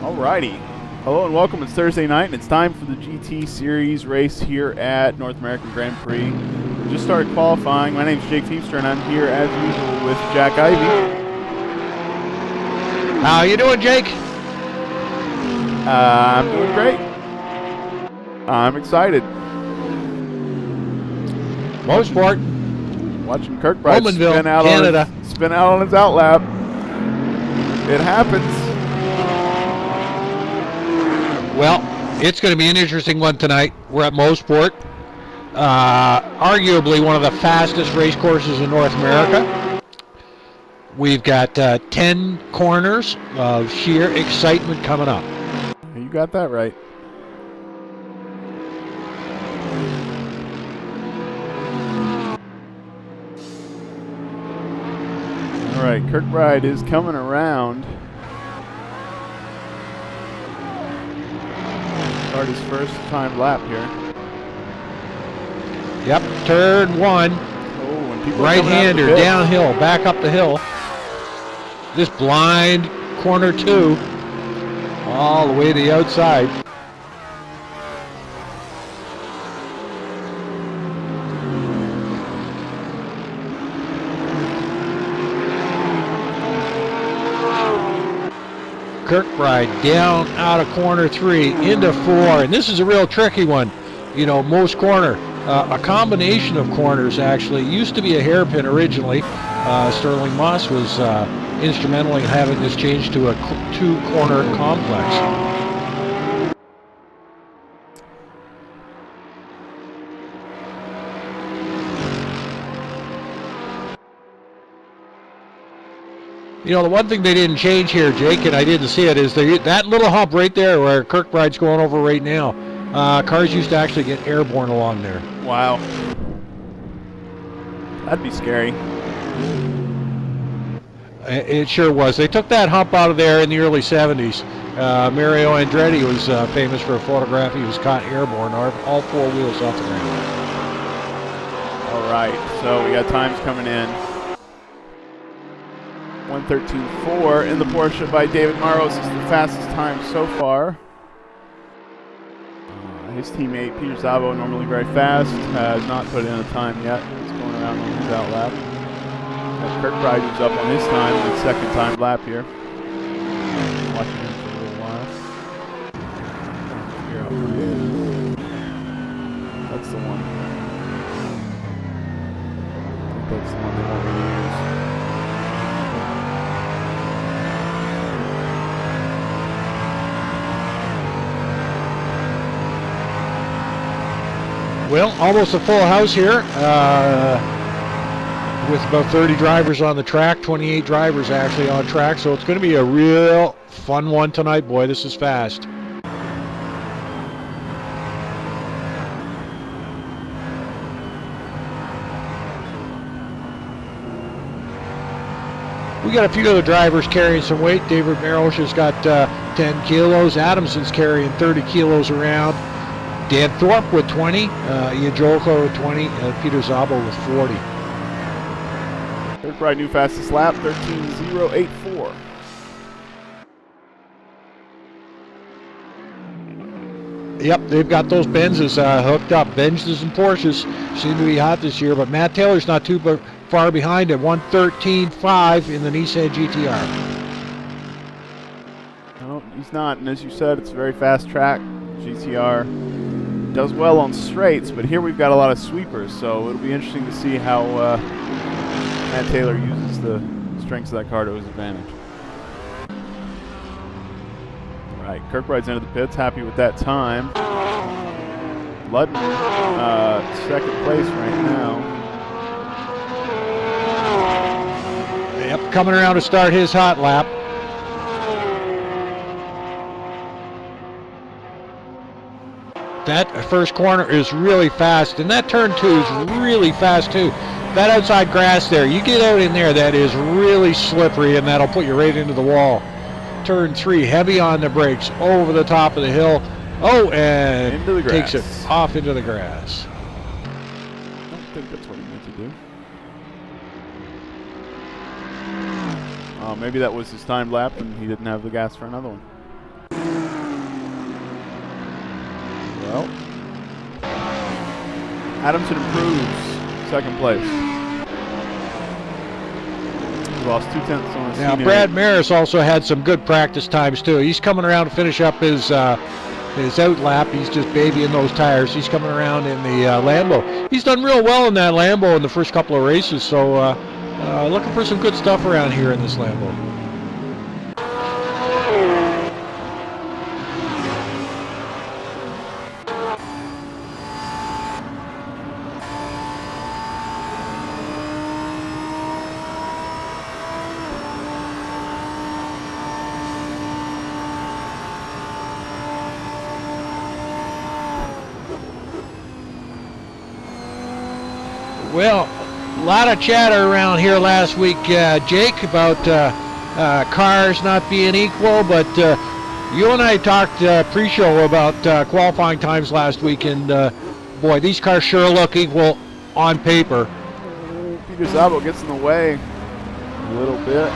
Alrighty. Hello and welcome. It's Thursday night and it's time for the GT Series race here at North American Grand Prix. We just started qualifying. My name is Jake Teamster and I'm here as usual with Jack Ivy. How you doing, Jake? I'm doing great. I'm excited. Mosport. Watching Kirkbride Canada. spin out on his outlap. It happens. Well, it's going to be an interesting one tonight. We're at Mosport, arguably one of the fastest race courses in North America. We've got 10 corners of sheer excitement coming up. You got that right. All right, Kirkbride is coming around. Start his first time lap here. Yep, turn one. Oh, and people right-hander downhill, back up the hill. This blind corner two, all the way to the outside. Kirkbride down out of corner three into four, and this is a real tricky one. You know, most corner, a combination of corners actually. It used to be a hairpin originally. Sterling Moss was instrumental in having this changed to a two-corner complex. You know, the one thing they didn't change here, Jake, and I didn't see it, is that little hump right there where Kirkbride's going over right now. Cars used to actually get airborne along there. Wow. That'd be scary. It sure was. They took that hump out of there in the early 70s. Mario Andretti was famous for a photograph. He was caught airborne, all four wheels off the ground. All right, so we got times coming in. 1:13.4 in the Porsche by David Maros is the fastest time so far. His teammate Peter Szabo, normally very fast, has not put in a time yet. He's going around on his outlap. Kirkbride is up on his time, his second time lap here. Watching him for a little while. That's the one. I think that's the one they want me to use. Well, almost a full house here, with about 30 drivers on the track, 28 drivers actually on track, so it's going to be a real fun one tonight. Boy, this is fast. We got a few other drivers carrying some weight. David Maros has got 10 kilos. Adamson's carrying 30 kilos around. Dan Thorpe with 20, Ian Jolko with 20, Peter Szabo with 40. Kirkbride new fastest lap, 13.084. Yep, they've got those Benzes hooked up. Benzes and Porsches seem to be hot this year, but Matt Taylor's not too far behind at 1:13.5 in the Nissan GTR. No, he's not, and as you said, it's a very fast track. GTR does well on straights, but here we've got a lot of sweepers, so it'll be interesting to see how Matt Taylor uses the strengths of that car to his advantage. All right, Kirkbride's into the pits, happy with that time. Ludden, second place right now. Yep, coming around to start his hot lap. That first corner is really fast, and that turn two is really fast too. That outside grass there, you get out in there, that is really slippery, and that'll put you right into the wall. Turn three, heavy on the brakes, over the top of the hill. Oh, and into the grass. Takes it off into the grass. I don't think that's what he meant to do. Maybe that was his timed lap and he didn't have the gas for another one. Adamson improves, second place. He lost 2/10 on his Now, senior. Brad Maris also had some good practice times too. He's coming around to finish up his out lap. He's just babying those tires. He's coming around in the Lambo. He's done real well in that Lambo in the first couple of races. So looking for some good stuff around here in this Lambo. Well, a lot of chatter around here last week, Jake, about cars not being equal, but you and I talked pre-show about qualifying times last week, and boy, these cars sure look equal on paper. Peter Szabo gets in the way a little bit.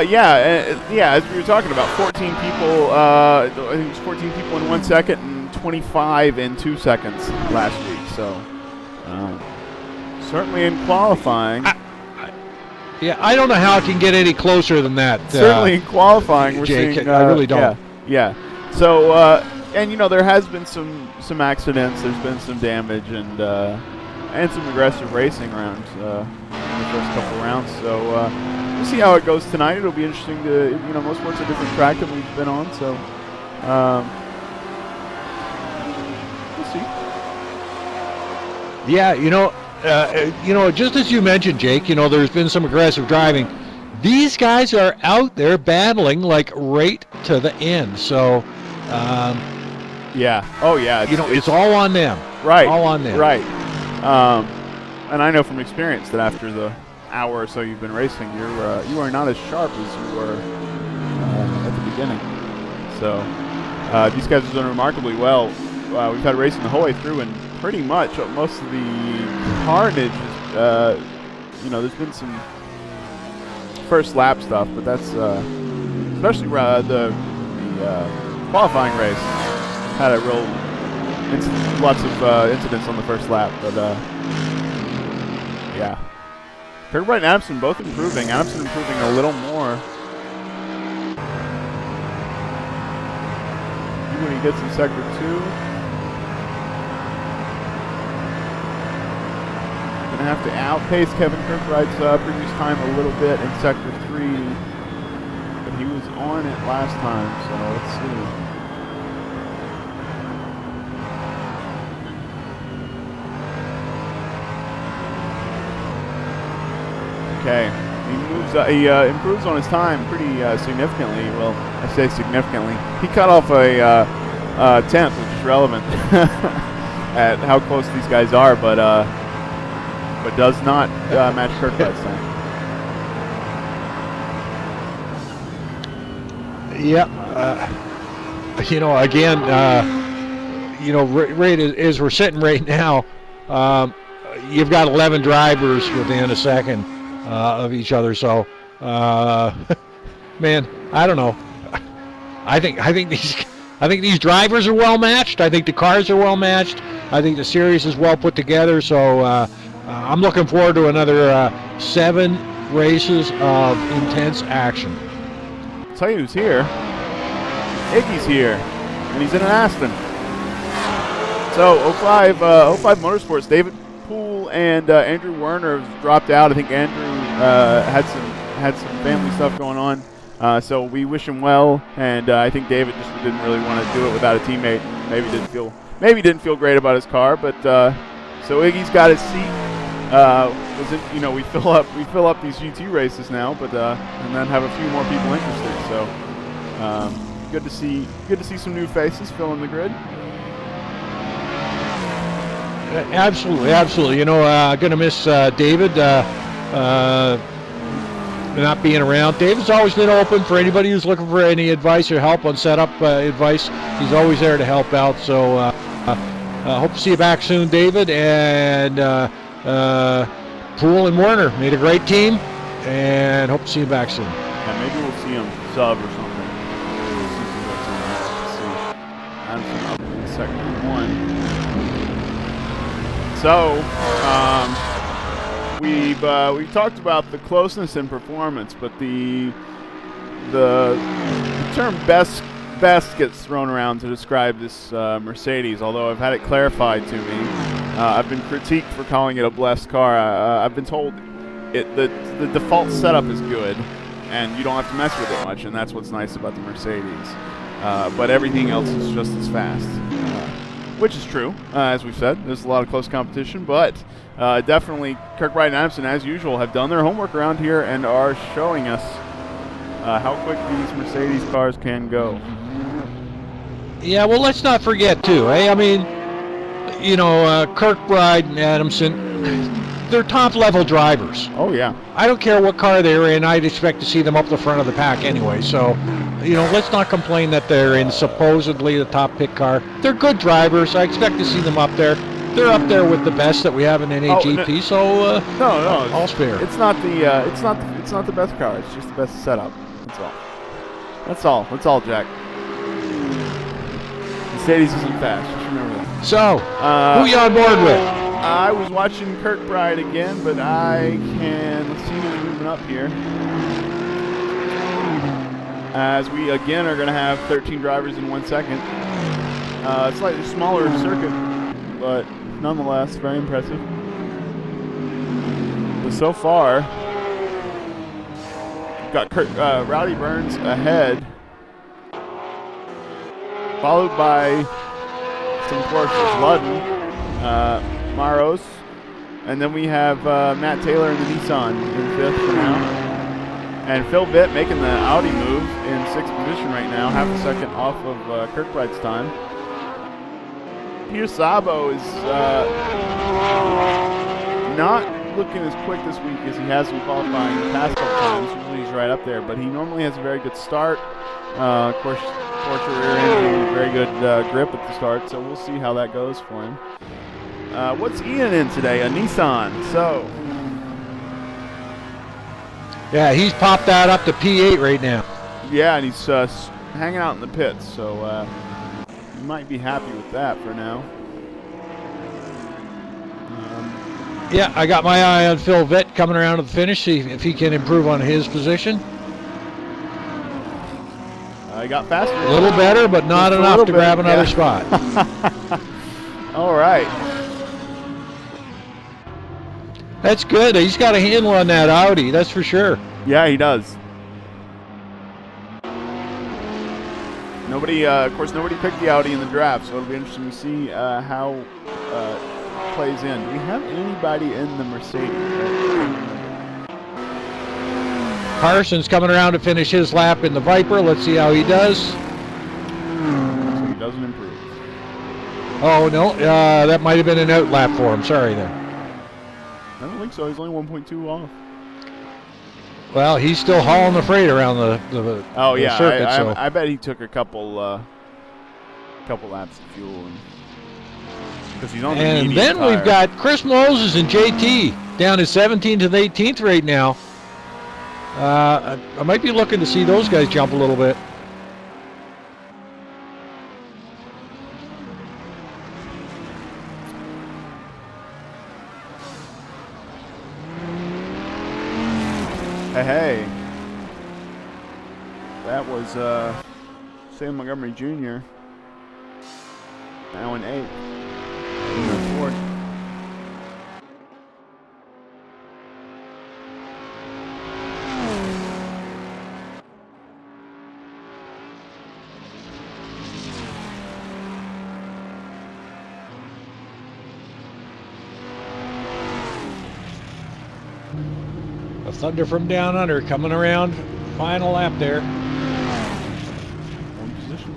Yeah, as we were talking about, 14 people, I think it was 14 people in 1 second and 25 in 2 seconds last week. So, certainly in qualifying. I don't know how it can get any closer than that. Certainly in qualifying, we're Jake, seeing. I really don't. Yeah. So, and you know, there has been some accidents. There's been some damage and some aggressive racing around in the first couple rounds. So we'll see how it goes tonight. It'll be interesting to, you know, Mosport's a different track than we've been on. So we'll see. Yeah, just as you mentioned, Jake, there's been some aggressive driving. These guys are out there battling like right to the end. So, yeah. Oh, yeah. It's all on them. Right. All on them. Right. And I know from experience that after the hour or so you've been racing, you are not as sharp as you were at the beginning. So these guys have done remarkably well. We've had racing the whole way through, and pretty much most of the carnage is, there's been some first lap stuff, but that's especially the qualifying race had a real lots of incidents on the first lap, but yeah. Kirkbride and Adamson both improving. Adamson improving a little more when he gets in sector 2. Gonna have to outpace Kevin Kirkbride's previous time a little bit in sector 3, but he was on it last time, so let's see. Okay, he improves on his time pretty significantly. Well, I say significantly. He cut off a 10th, which is relevant at how close these guys are, but does not match Kirkbride's time. Yeah, again, right as we're sitting right now, you've got 11 drivers within a second of each other. So, man, I don't know. I think these drivers are well matched. I think the cars are well matched. I think the series is well put together. So I'm looking forward to another 7 races of intense action. I'll tell you who's here. Iggy's here, and he's in an Aston. So 05 Motorsports, David Poole and Andrew Werner have dropped out. I think Andrew had some family stuff going on, so we wish him well. And I think David just didn't really want to do it without a teammate. Maybe didn't feel great about his car. But so Iggy's got his seat. We fill up these GT races now, but and then have a few more people interested. So good to see some new faces filling the grid. Absolutely. Going to miss David not being around. David's always been open for anybody who's looking for any advice or help on setup advice. He's always there to help out. So hope to see you back soon, David. And Poole and Werner made a great team, and hope to see you back soon. Yeah, maybe we'll see him sub or something. Let's see. Adamson up in sector 1. So, we've talked about the closeness in performance, but the term best gets thrown around to describe this Mercedes. Although I've had it clarified to me, I've been critiqued for calling it a blessed car. I've been told the default setup is good, and you don't have to mess with it much, and that's what's nice about the Mercedes. But everything else is just as fast. Which is true, as we've said. There's a lot of close competition, but definitely Kirkbride and Adamson, as usual, have done their homework around here and are showing us how quick these Mercedes cars can go. Yeah, well, let's not forget, too. I mean, you know, Kirkbride and Adamson, they're top-level drivers. Oh, yeah. I don't care what car they're in. I'd expect to see them up the front of the pack anyway. So, you know, let's not complain that they're in supposedly the top pick car. They're good drivers. I expect to see them up there. They're up there with the best that we have in NAGP. So, no, all's fair. It's not the best car. It's just the best setup. That's all, Jack. Mercedes isn't fast. Just remember that. So, who are you on board with? I was watching Kirkbride again, but let's see who's moving up here. As we again are going to have 13 drivers in 1 second. Slightly smaller circuit, but nonetheless very impressive. But so far, we've got Rowdy Burns ahead, followed by some Porsches, Ludden, Maros, and then we have Matt Taylor in the Nissan in 5th for now. And Phil Vitt making the Audi move in 6th position right now, half a second off of Kirkbride's time. Peter Sabo is not looking as quick this week as he has in qualifying the past couple times. Usually he's right up there, but he normally has a very good start. Of course, Porsche rear end, very good grip at the start, so we'll see how that goes for him. What's Ian in today? A Nissan. So. Yeah, he's popped that up to P8 right now. Yeah, and he's hanging out in the pits, so you might be happy with that for now. Yeah, I got my eye on Phil Vitt coming around to the finish, see if he can improve on his position. He got faster. A little better, but not enough to grab another spot. All right. That's good. He's got a handle on that Audi, that's for sure. Yeah, he does. Nobody, of course, nobody picked the Audi in the draft, so it'll be interesting to see how it plays in. Do we have anybody in the Mercedes? Carson's coming around to finish his lap in the Viper. Let's see how he does. So he doesn't improve. Oh, no, that might have been an out lap for him. Sorry there. I don't think so. He's only 1.2 off. Well, he's still hauling the freight around the circuit. So I bet he took a couple laps of fuel. Because he's on the medium and then tire. we've got Chris Moses and JT down to 17th and 18th right now. I might be looking to see those guys jump a little bit. Hey. That was Sam Montgomery Jr. Now in 8th. In 4th. The Thunder from Down Under coming around. Final lap there. One position.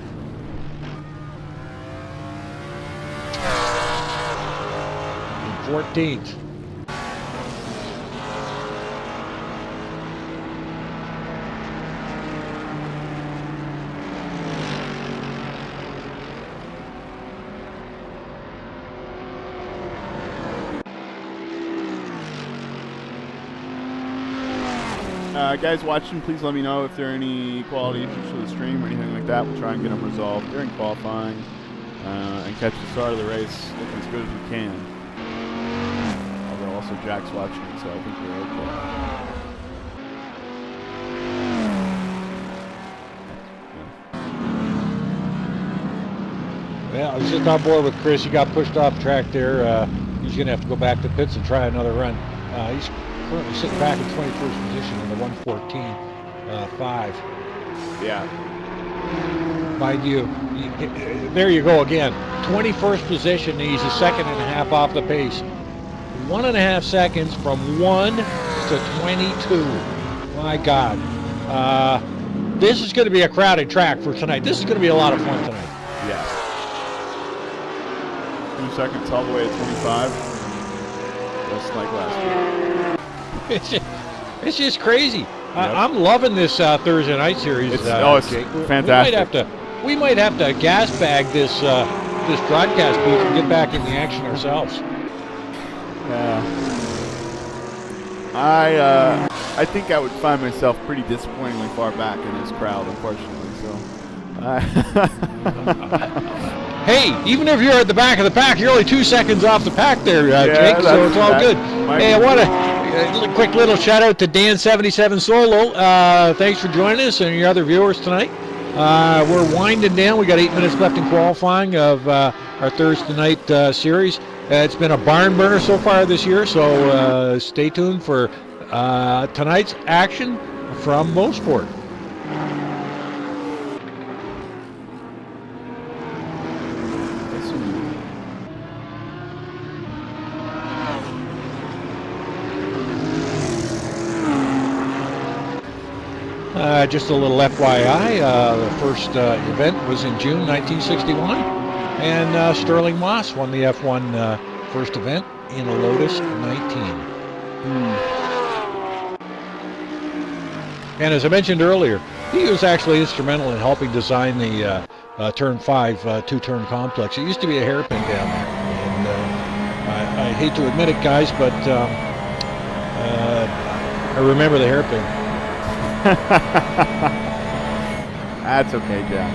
In 14th. Guys watching, please let me know if there are any quality issues with the stream or anything like that. We'll try and get them resolved during qualifying and catch the start of the race looking as good as we can. Jack's watching it, so I think we're okay. Yeah, I was just on board with Chris. He got pushed off track there. He's going to have to go back to pits and try another run. He's currently sitting back in 21st position in the 1:14.5. Yeah. Mind you, there you go again. 21st position, he's a second and a half off the pace. 1.5 seconds from 1 to 22. My God. This is going to be a crowded track for tonight. This is going to be a lot of fun tonight. Yeah. 2 seconds all the way to 25. Just like last year. It's just crazy. Yep. I'm loving this Thursday night series. It's Jake. fantastic. We might have to gas bag this broadcast booth and get back in the action ourselves. Yeah. I think I would find myself pretty disappointingly far back in this crowd, unfortunately. So. Hey, even if you're at the back of the pack, you're only 2 seconds off the pack there, Jake, so it's all good. Hey, I want a quick little shout out to Dan77 Solo. Thanks for joining us and your other viewers tonight. We're winding down. We got 8 minutes left in qualifying of our Thursday night series. It's been a barn burner so far this year, so stay tuned for tonight's action from Mosport. Just a little FYI, the first event was in June 1961, and Sterling Moss won the F1 first event in a Lotus 19. And as I mentioned earlier, he was actually instrumental in helping design the Turn 5 two-turn complex. It used to be a hairpin down there, and I hate to admit it, guys, but I remember the hairpin. That's okay, Jack.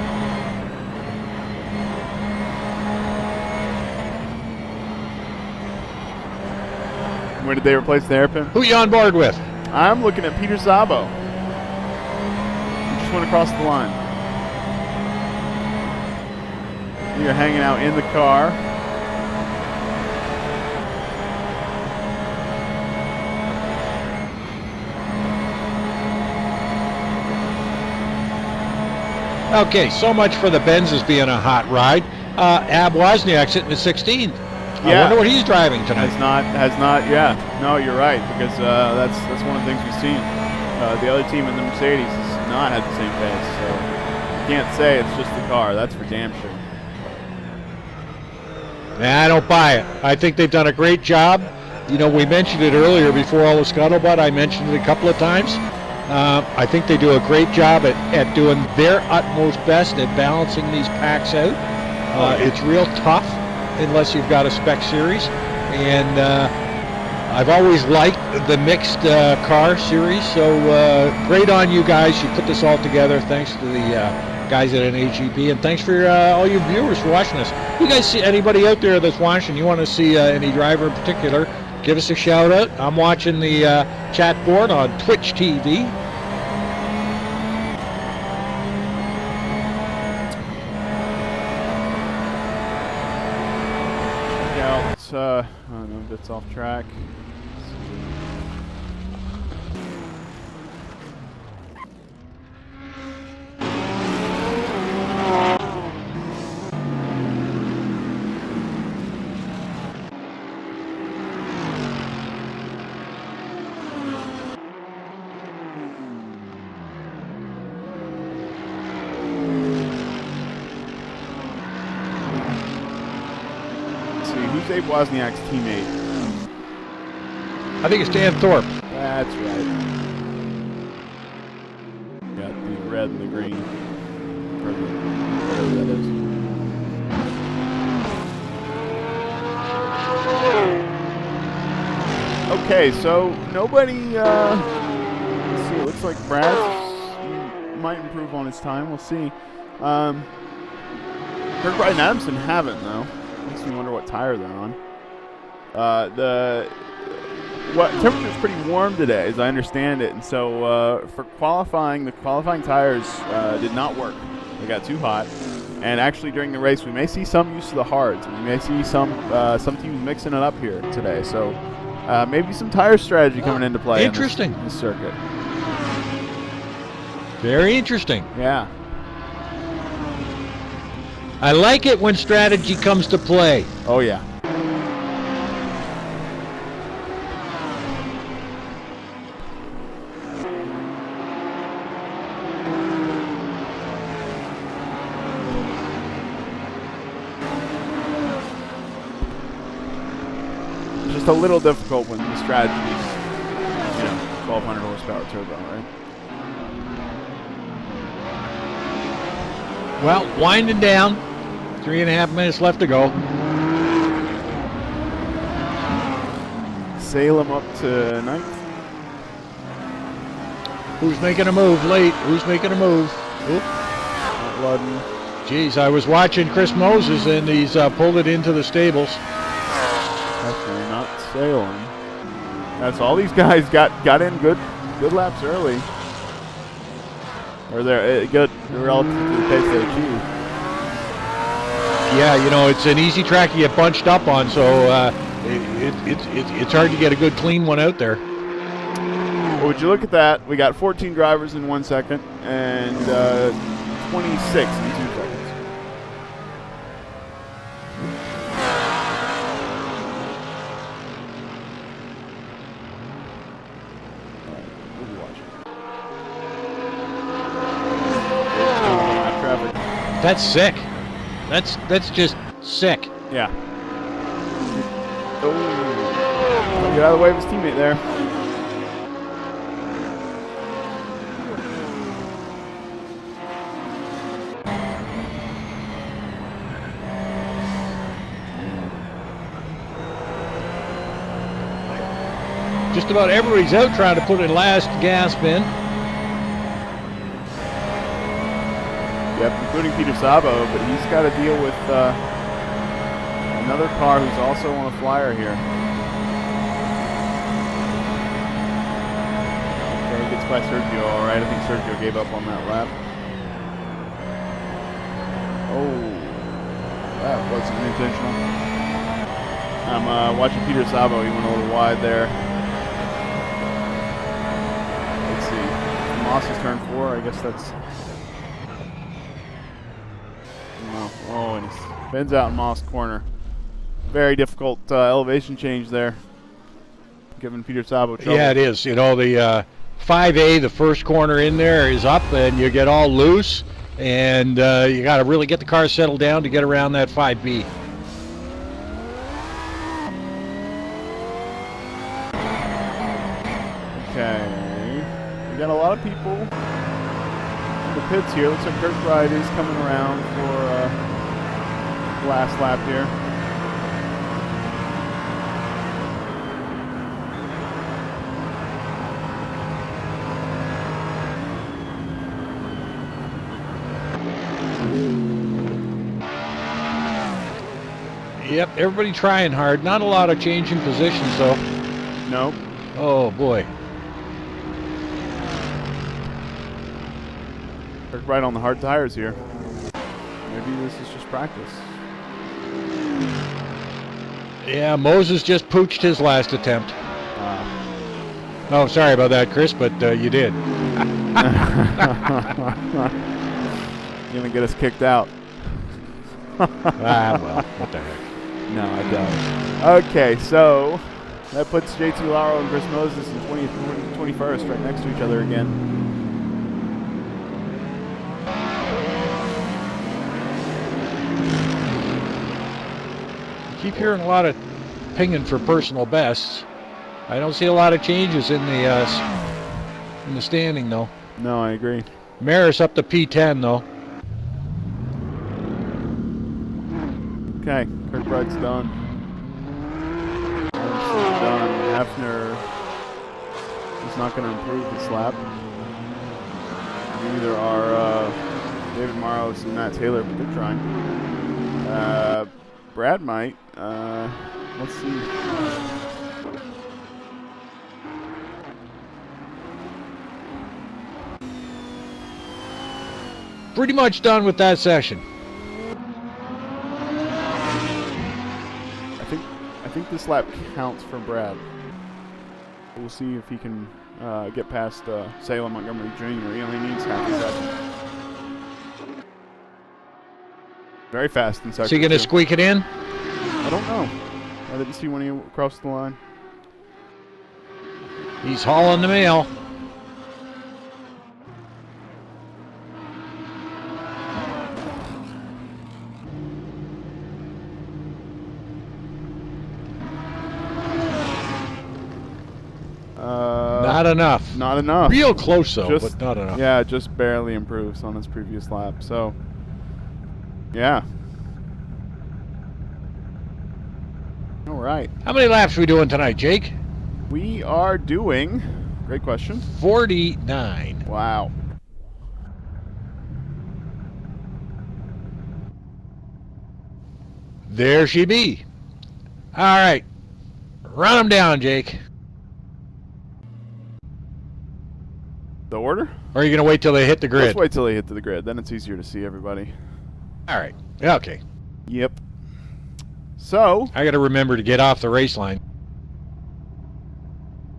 Where did they replace the hairpin? Who are you on board with? I'm looking at Peter Szabo. He just went across the line. You're hanging out in the car. Okay, so much for the Benzes being a hot ride. Ab Wozniak sitting at 16th. Yeah. I wonder what he's driving tonight. Has not. Yeah. No, you're right, because that's one of the things we've seen. The other team in the Mercedes has not had the same pace, so you can't say it's just the car. That's for damn sure. Nah, I don't buy it. I think they've done a great job. You know, we mentioned it earlier before all the scuttlebutt. I mentioned it a couple of times. I think they do a great job at doing their utmost best at balancing these packs out. It's real tough unless you've got a spec series. And I've always liked the mixed car series. So great on you guys. You put this all together. Thanks to the guys at NHEP. And thanks for all you viewers for watching us. You guys see anybody out there that's watching, you want to see any driver in particular, give us a shout out. I'm watching the chat board on Twitch TV. Check out, I don't know, bits off track. Who's Abe Wozniak's teammate? I think it's Dan Thorpe. That's right. Got the red and the green. Or the, whatever that is. Okay, so nobody, let's see, it looks like Brad might improve on his time. We'll see. Kirkbride and Adamson haven't, though. Makes me wonder what tire they're on. The Well, temperature's pretty warm today, as I understand it, and so for qualifying, the qualifying tires did not work. They got too hot, and actually during the race, we may see some use of the hards. We may see some teams mixing it up here today. So maybe some tire strategy coming into play. Interesting. In this circuit. Very interesting. Yeah. I like it when strategy comes to play. Oh yeah. Just a little difficult when the strategy's, 1,200 horsepower turbo, right? Well, winding down. 3.5 minutes left to go. Salem up to 9th. Who's making a move late? Who's making a move? Oop. Ludden. Geez, I was watching Chris Moses, and he's pulled it into the stables. Definitely not Salem. That's all these guys got in good laps early. Or they're good relative to the pace they achieved. Yeah, it's an easy track to get bunched up on, so it's hard to get a good clean one out there. Well, would you look at that? We got 14 drivers in 1 second and 26 in 2 seconds. That's sick. That's just sick. Yeah. Oh, get out of the way of his teammate there. Just about everybody's out trying to put in last gas bin. Yep, including Peter Sabo, but he's got to deal with another car who's also on a flyer here. Okay, he gets by Sergio, all right. I think Sergio gave up on that lap. Oh, that wasn't intentional. I'm watching Peter Sabo. He went a little wide there. Let's see. Moss is turn 4. I guess that's... Oh, and he bends out in Moss corner. Very difficult elevation change there, giving Peter Sabo trouble. Yeah, it is. The 5A, the first corner in there is up, and you get all loose, and you got to really get the car settled down to get around that 5B. Okay, we got a lot of people in the pits here. Looks like Kirkbride is coming around for last lap here. Yep, everybody trying hard. Not a lot of changing positions, though. Nope. Oh, boy. Kirkbride on the hard tires here. Maybe this is just practice. Yeah, Moses just pooched his last attempt. Oh, sorry about that, Chris, but you did. Gonna get us kicked out. Well, what the heck. No, I don't. Okay, so that puts JT Laro and Chris Moses in 21st, right next to each other again. Keep hearing a lot of pinging for personal bests. I don't see a lot of changes in the standing, though. No, I agree. Maris up to P10, though. Okay, Kirkbride's done. Adamson's done. Hafner is not going to improve this lap. Neither are David Maros and Matt Taylor, but they're trying. Brad might. Let's see. pretty much done with that session. I think this lap counts for Brad. We'll see if he can get past Salem Montgomery Jr. He only needs half a second. Very fast in second. Is he going to squeak it in? I don't know. I didn't see when he crossed the line. He's hauling the mail. Not enough. Not enough. Real close, though, but not enough. Yeah, just barely improves on his previous lap. So, yeah. All right. How many laps are we doing tonight, Jake? We are doing, great question, 49. Wow. There she be. All right. Run them down, Jake. The order? Or are you going to wait till they hit the grid? Let's wait till they hit the grid. Then it's easier to see everybody. All right. Okay. Yep. So, I got to remember to get off the race line.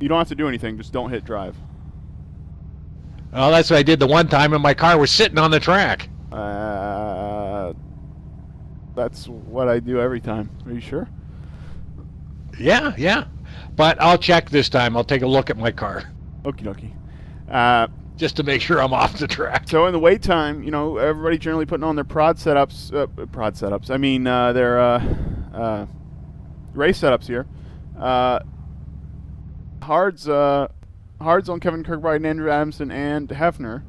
you don't have to do anything. Just don't hit drive. Well, that's what I did the one time, and my car was sitting on the track. That's what I do every time. Are you sure? Yeah. But I'll check this time. I'll take a look at my car. Okie dokie. Just to make sure I'm off the track. So in the wait time, you know, everybody generally putting on their prod setups. I mean, their race setups here. Hards on Kevin Kirkbride and Andrew Adamson and Hefner,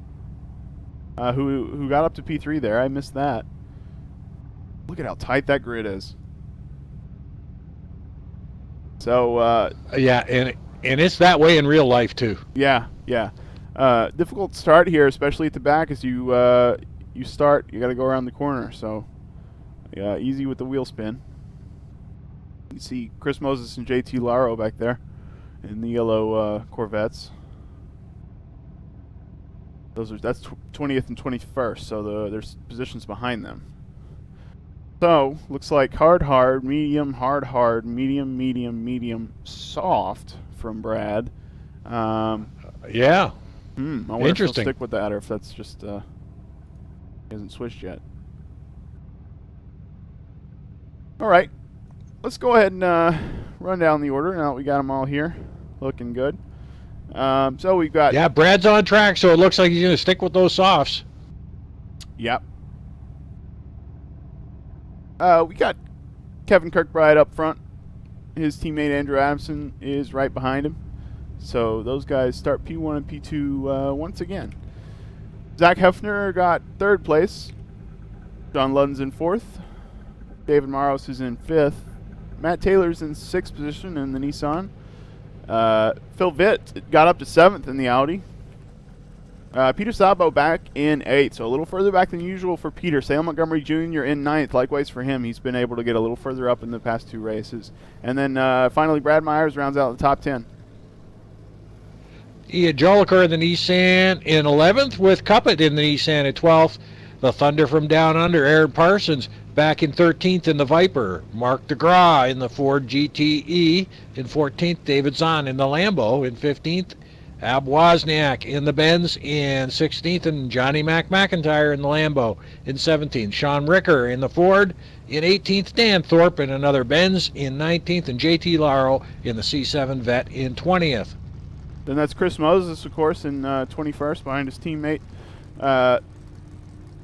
who got up to P3 there. I missed that. Look at how tight that grid is. So Yeah, and it's that way in real life too. yeah. Difficult start here, especially at the back, as you start. You got to go around the corner. So yeah, easy with the wheel spin. You see Chris Moses and JT Laro back there in the yellow Corvettes. That's 20th and 21st. So there's positions behind them. So looks like hard, medium, hard, medium, soft from Brad. Yeah. I wonder if he'll Interesting. stick with that, or if that's just he hasn't switched yet. All right, let's go ahead and run down the order now that we got them all here, looking good. So we've got Yeah, Brad's on track, so it looks like he's going to stick with those softs. Yep. We got Kevin Kirkbride up front. His teammate Andrew Adamson is right behind him. So those guys start P1 and P2 once again. Zach Hefner got third place. John Ludden's in fourth. David Maros is in fifth. Matt Taylor's in sixth position in the Nissan. Phil Vitt got up to seventh in the Audi. Peter Sabo back in eighth, so a little further back than usual for Peter. Salem Montgomery Jr. in ninth. Likewise for him, he's been able to get a little further up in the past two races. And then finally Brad Myers rounds out the top 10. Ian Joliker in the Nissan in 11th, with Cuppet in the Nissan at 12th. The Thunder from Down Under, Aaron Parsons, back in 13th in the Viper. Mark DeGraw in the Ford GTE in 14th. David Zahn in the Lambo in 15th. Ab Wozniak in the Benz in 16th, and Johnny McIntyre in the Lambo in 17th. Sean Ricker in the Ford in 18th. Dan Thorpe in another Benz in 19th, and JT Laro in the C7 Vet in 20th. Then that's Chris Moses, of course, in 21st behind his teammate.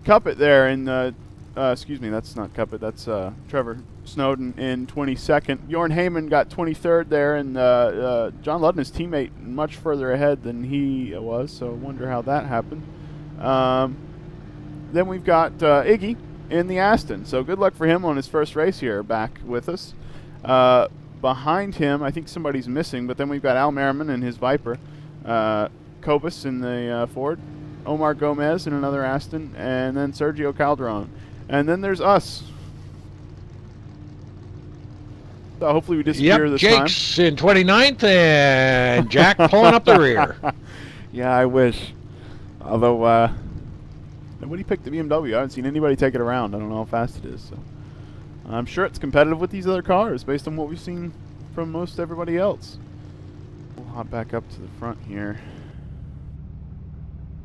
Cuppet there in, excuse me, that's not Cuppet, that's Trevor Snowden in 22nd. Bjorn Heyman got 23rd there, and John Ludden, his teammate, much further ahead than he was, so I wonder how that happened. Then we've got Iggy in the Aston, so good luck for him on his first race here back with us. Behind him, I think somebody's missing, but then we've got Al Merriman in his Viper, Cobus in the Ford, Omar Gomez in another Aston, and then Sergio Calderon. And then there's us. So hopefully we disappear this time. Jake's in 29th, and Jack pulling up the rear. Yeah, I wish. Although Nobody picked the BMW. I haven't seen anybody take it around. I don't know how fast it is. So I'm sure it's competitive with these other cars based on what we've seen from most everybody else. We'll hop back up to the front here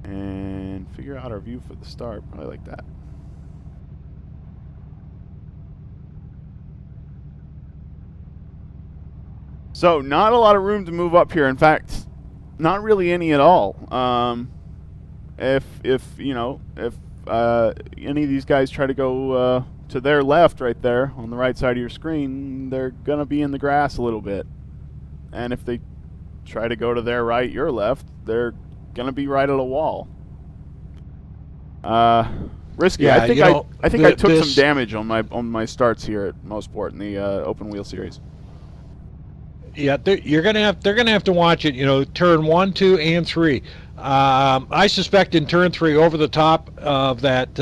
and figure out our view for the start. Probably like that. So not a lot of room to move up here. In fact, not really any at all. If any of these guys try to go to their left right there on the right side of your screen, they're gonna be in the grass a little bit. And if they try to go to their right, your left, they're gonna be right at a wall. Risky. Yeah, I think I took some damage on my starts here at Mosport in the open wheel series. Yeah, they're gonna have to watch it. Turn 1, 2, and 3. I suspect in turn 3, over the top of that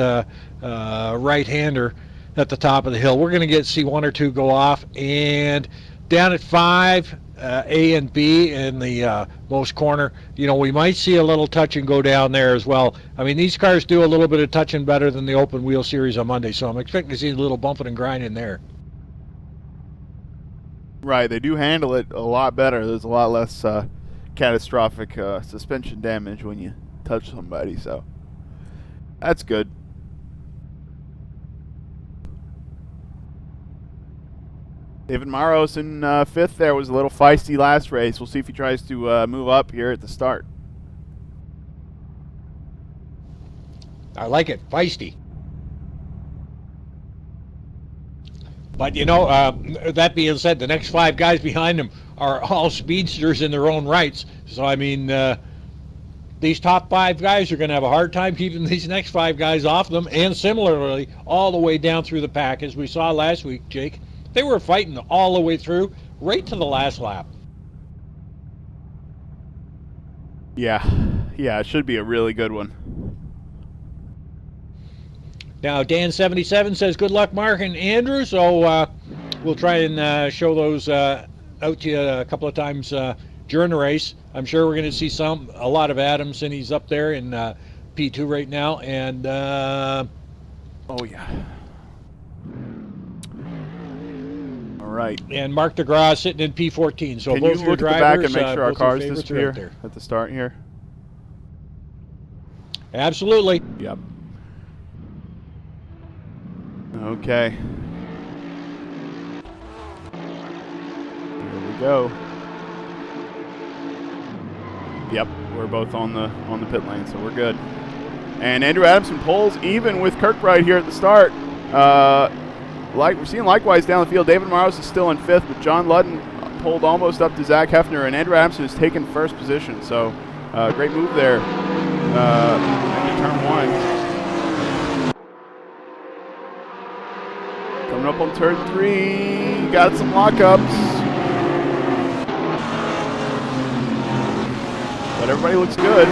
right-hander at the top of the hill, we're gonna see 1 or 2 go off, and down at 5, A and B in the most corner, we might see a little touch and go down there as well. I mean, these cars do a little bit of touching better than the open wheel series on Monday, so I'm expecting to see a little bumping and grinding there. Right, they do handle it a lot better. There's a lot less catastrophic suspension damage when you touch somebody, so that's good. David Maros in 5th there was a little feisty last race. We'll see if he tries to move up here at the start. I like it, feisty. But, that being said, the next 5 guys behind him are all speedsters in their own rights. So, I mean, these top 5 guys are going to have a hard time keeping these next 5 guys off them. And similarly, all the way down through the pack, as we saw last week, Jake. They were fighting all the way through, right to the last lap. Yeah, it should be a really good one. Now, Dan77 says, good luck, Mark and Andrew. So we'll try and show those out to you a couple of times during the race. I'm sure we're going to see a lot of Adamson. He's up there in P2 right now. And oh, yeah. All right. And Mark DeGrasse sitting in P14. So can both you your look drivers, at the back and make sure our cars right disappear there at the start here? Absolutely. Yep. Okay. Here we go. Yep, we're both on the pit lane, so we're good. And Andrew Adamson pulls even with Kirkbride here at the start. We're seeing likewise down the field. David Maros is still in 5th, but John Ludden pulled almost up to Zach Hefner, and Andrew Adamson has taken 1st position. So great move there. Into turn 1. Coming up on turn 3, got some lockups. But everybody looks good.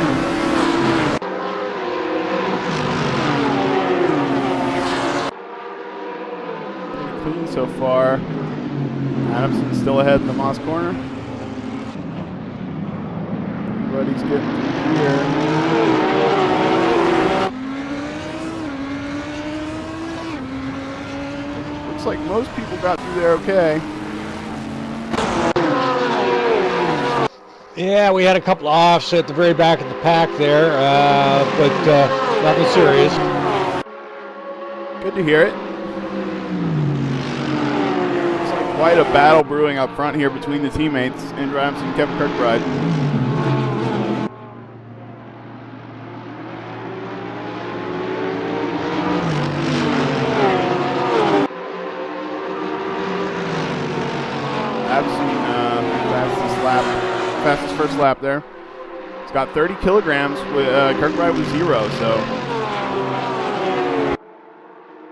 Pretty clean so far. Adamson's still ahead in the Moss corner. Everybody's getting through here. Like most people got through there okay. Yeah, we had a couple of offs at the very back of the pack there, but nothing serious. Good to hear it. Looks like quite a battle brewing up front here between the teammates, Andrew Adamson and Kevin Kirkbride. Fastest first lap there. It's got 30 kilograms. With Kirkbride with 0, so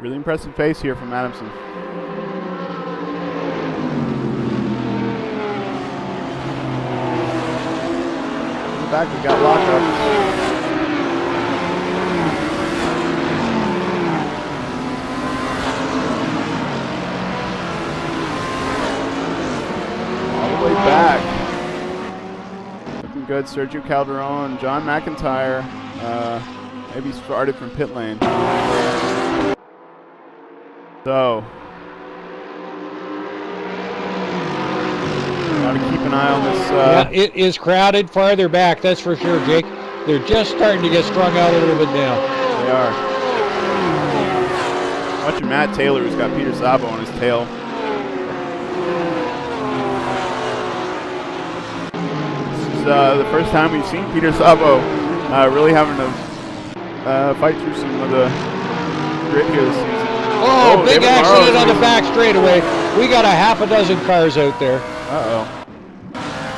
really impressive pace here from Adamson. In the back, we got lockups. All the way back. Good. Sergio Calderon, John McIntyre, Maybe started from pit lane. So, gotta keep an eye on this. Yeah, it is crowded farther back, that's for sure, Jake. They're just starting to get strung out a little bit now. They are. Watching Matt Taylor, who's got Peter Sabo on his tail. This is the first time we've seen Peter Sabo really having to fight through some of the grit here this season. Oh, big accident on the back straightaway. We got a half a dozen cars out there. Uh-oh.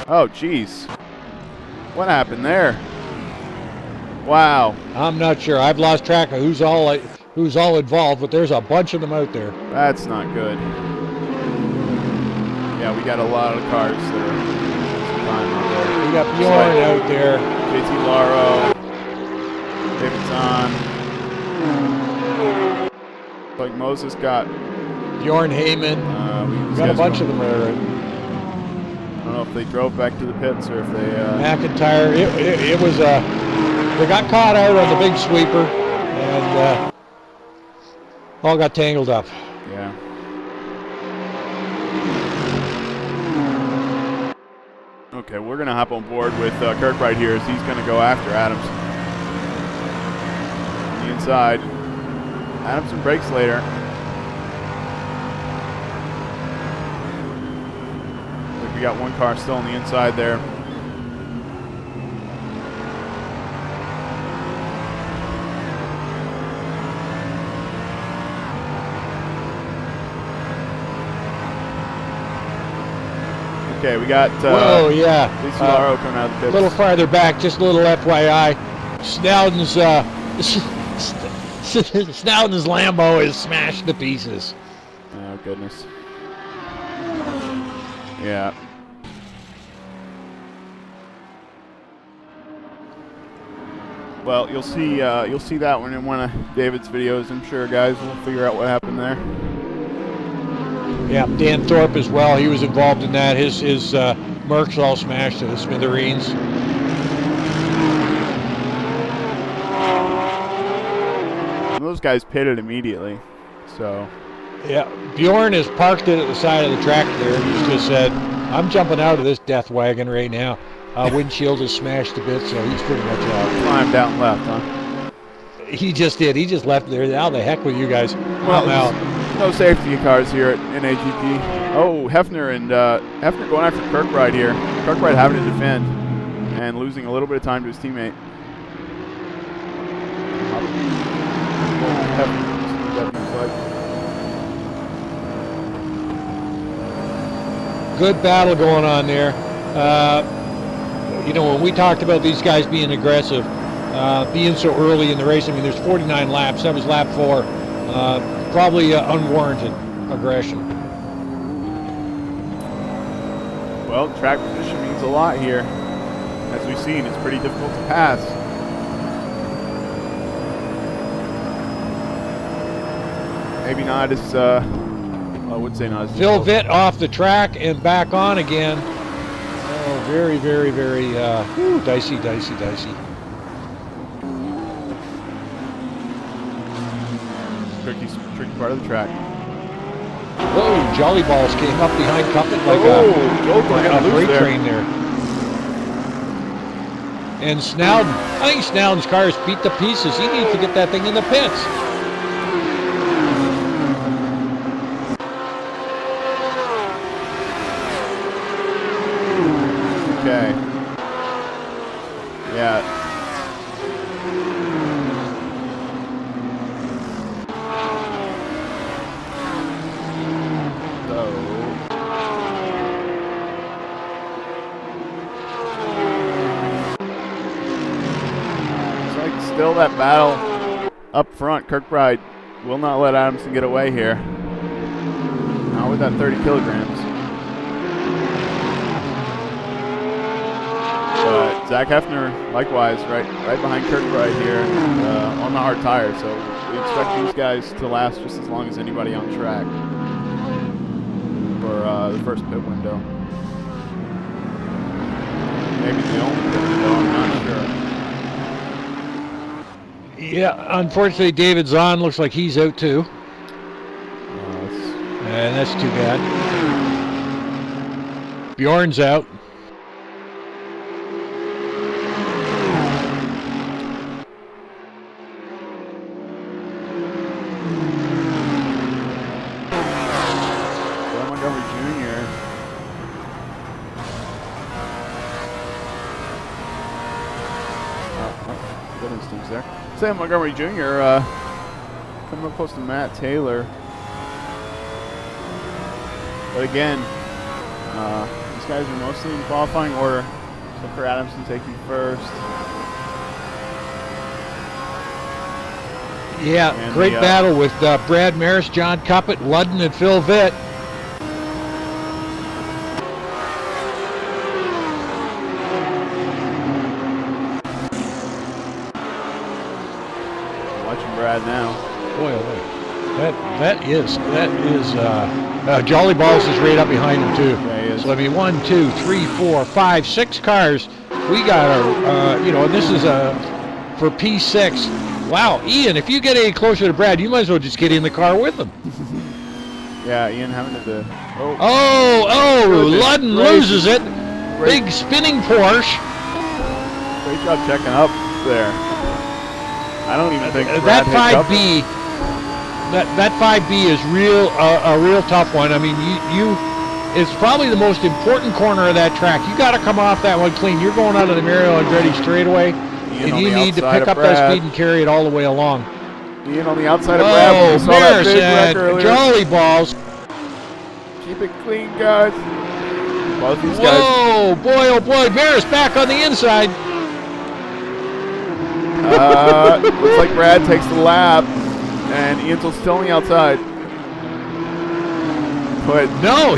Oh, jeez. What happened there? Wow. I'm not sure. I've lost track of who's all involved, but there's a bunch of them out there. That's not good. Yeah, we got a lot of cars that are time out there. We got Bjorn out there. JT Laro. David Zahn. Like Moses got Bjorn Heyman. We got a bunch of them there. I don't know if they drove back to the pits or if they. McIntyre. It was. They got caught out on the big sweeper, and all got tangled up. Yeah. Okay, we're gonna hop on board with Kirkbride here as he's gonna go after Adamson. On the inside. Adamson brakes later. We got one car still on the inside there. Okay, we got whoa, yeah. Laro coming out of the pits. A little farther back, just a little FYI. Snowden's Snowden's Lambo is smashed to pieces. Oh goodness. Yeah. Well, you'll see that one in one of David's videos. I'm sure, guys. We'll figure out what happened there. Yeah, Dan Thorpe as well. He was involved in that. His Mercs all smashed to the smithereens. Those guys pitted immediately, so. Yeah, Bjorn is parked it at the side of the track there. He's just said, I'm jumping out of this death wagon right now. Windshield is smashed a bit, so he's pretty much out. Climbed out and left, huh? He just did. He just left there. How the heck with you guys? Well, I'm out. No safety cars here at NAGP. Oh, Hefner going after Kirkbride here. Kirkbride having to defend and losing a little bit of time to his teammate. Good battle going on there. You know, when we talked about these guys being aggressive, being so early in the race, I mean, there's 49 laps. That was lap 4. Probably unwarranted aggression. Well, track position means a lot here. As we've seen, it's pretty difficult to pass. Maybe not as, I would say not as. Phil Vitt off the track and back on again. Oh, very, very, very dicey. Tricky part of the track. Whoa, Jolly Balls came up behind Cuppet like a freight train there. And Snowden, I think Snowden's car is beat to pieces. He needs to get that thing in the pits. Okay. Yeah. Still that battle up front. Kirkbride will not let Adamson get away here. Not with that 30 kilograms. But Zach Hefner, likewise, right behind Kirkbride here on the hard tire. So we expect these guys to last just as long as anybody on track for the first pit window. Maybe the only pit window, I'm not sure. Yeah, unfortunately, David Zahn looks like he's out too. And that's too bad. Bjorn's out. Montgomery Jr. Good instincts there. Sam Montgomery Jr. Coming up close to Matt Taylor. But again, these guys are mostly in qualifying order, except for Adamson taking first. Yeah, and great battle with Brad Maris, John Cuppett, Ludden, and Phil Vitt. Watching Brad now. Boy, oh boy. That is Jolly Balls is right up behind him too. Yeah, he is. So I mean, 1, 2, 3, 4, 5, 6 cars. We got our, and this is for P6. Wow, Ian, if you get any closer to Brad, you might as well just get in the car with him. Yeah, Ian having to. Ludden loses it. Big spinning Porsche. Great job checking up there. I don't even think that 5B. That 5B is a real tough one. I mean, it's probably the most important corner of that track. You got to come off that one clean. You're going out of the Mario Andretti straightaway, and you need to pick up that speed and carry it all the way along. Ian on the outside of Brad. We saw that big wreck earlier. Jolly Balls. Keep it clean, guys. Both these guys. Whoa, boy, oh boy. Maris back on the inside. Looks like Brad takes the lap, and Ian's still on the outside. But no,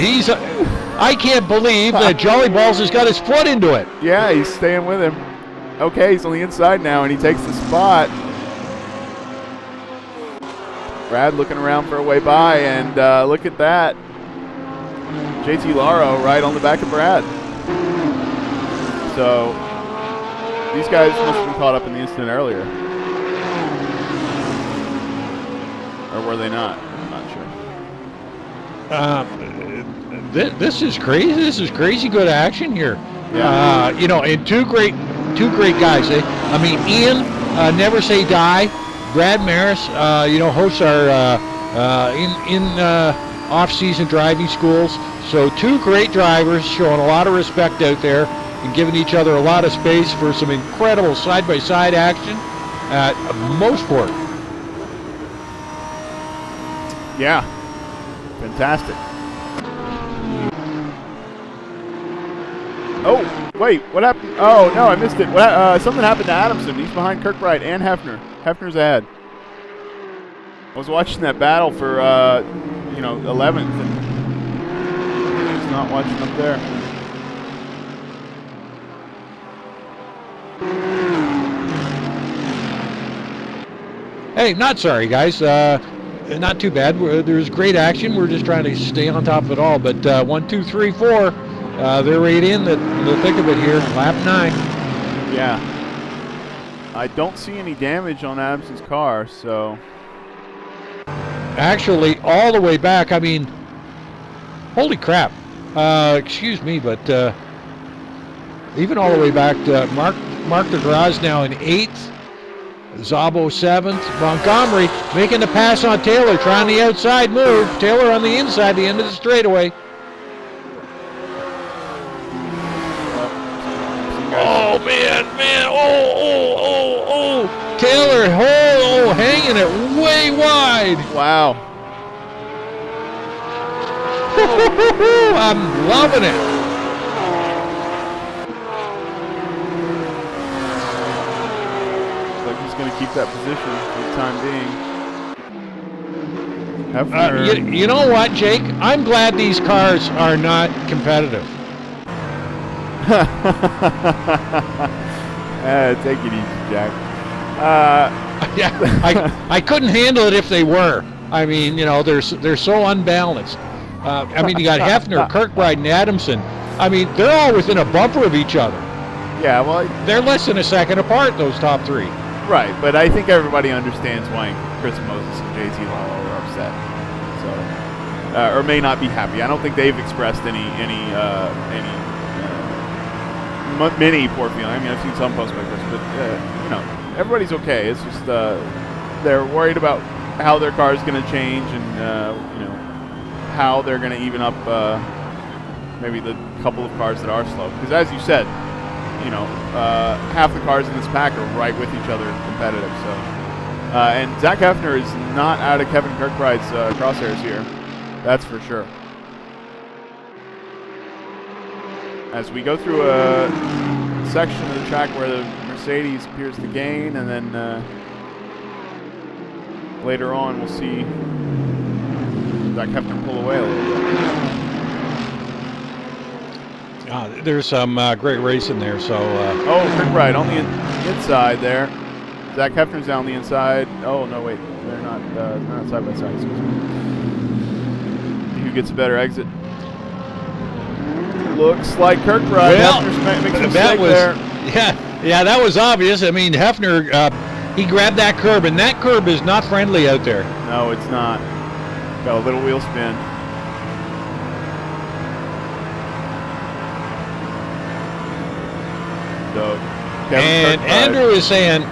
I can't believe that Jolly Balls has got his foot into it. Yeah, he's staying with him. Okay, he's on the inside now, and he takes the spot. Brad looking around for a way by, and look at that. JT Laro right on the back of Brad. So these guys must have been caught up in the incident earlier. Or were they not? I'm not sure. This is crazy. This is crazy good action here. Yeah. And two great guys. I mean, Ian, Never Say Die. Brad Maris, hosts our off-season driving schools. So two great drivers showing a lot of respect out there and giving each other a lot of space for some incredible side-by-side action at Mosport. Yeah, fantastic. Oh, wait, what happened? Oh, no, I missed it. Something happened to Adamson. He's behind Kirkbride and Hefner. Hefner's ahead. I was watching that battle for, 11th, and he's not watching up there. Hey, not sorry, guys. Not too bad. There's great action. We're just trying to stay on top of it all. But 1, 2, 3, 4, they're right in the thick of it here. Lap 9. Yeah. I don't see any damage on Adamson's car, so. Actually, all the way back. I mean, holy crap. Excuse me, but even all the way back to Mark de Gras now in 8th. Zabo 7th. Montgomery making the pass on Taylor, trying the outside move. Taylor on the inside, the end of the straightaway. Oh, man. Oh. Taylor, hanging it way wide. Wow. I'm loving it. Going to keep that position for the time being. You know what, Jake? I'm glad these cars are not competitive. Take it easy, Jack. Yeah, I couldn't handle it if they were. I mean, they're so unbalanced. I mean, you got Hefner, Kirkbride, and Adamson. I mean, they're all within a bumper of each other. Yeah, well, they're less than a second apart, those top three. Right, but I think everybody understands why Chris Moses and JT Lalo are upset. So, or may not be happy. I don't think they've expressed any many poor feeling. I mean, I've seen some posts by Chris, but you know, everybody's okay. It's just they're worried about how their car is going to change and you know, how they're going to even up maybe the couple of cars that are slow. Because as you said, you know, half the cars in this pack are right with each other competitive. So, and Zach Hefner is not out of Kevin Kirkbride's crosshairs here. That's for sure. As we go through a section of the track where the Mercedes appears to gain, and then later on we'll see Zach Hefner pull away a little bit. There's some great racing there. So. Oh, Kirkbride on the inside there. Zach Hefner's down the inside. Oh no, wait, they're not side by side. Excuse me. Who gets a better exit? Looks like Kirkbride. Well, makes a that was there. yeah, that was obvious. I mean, Hefner he grabbed that curb, and that curb is not friendly out there. No, it's not. Got a little wheel spin. So, and Andrew is saying,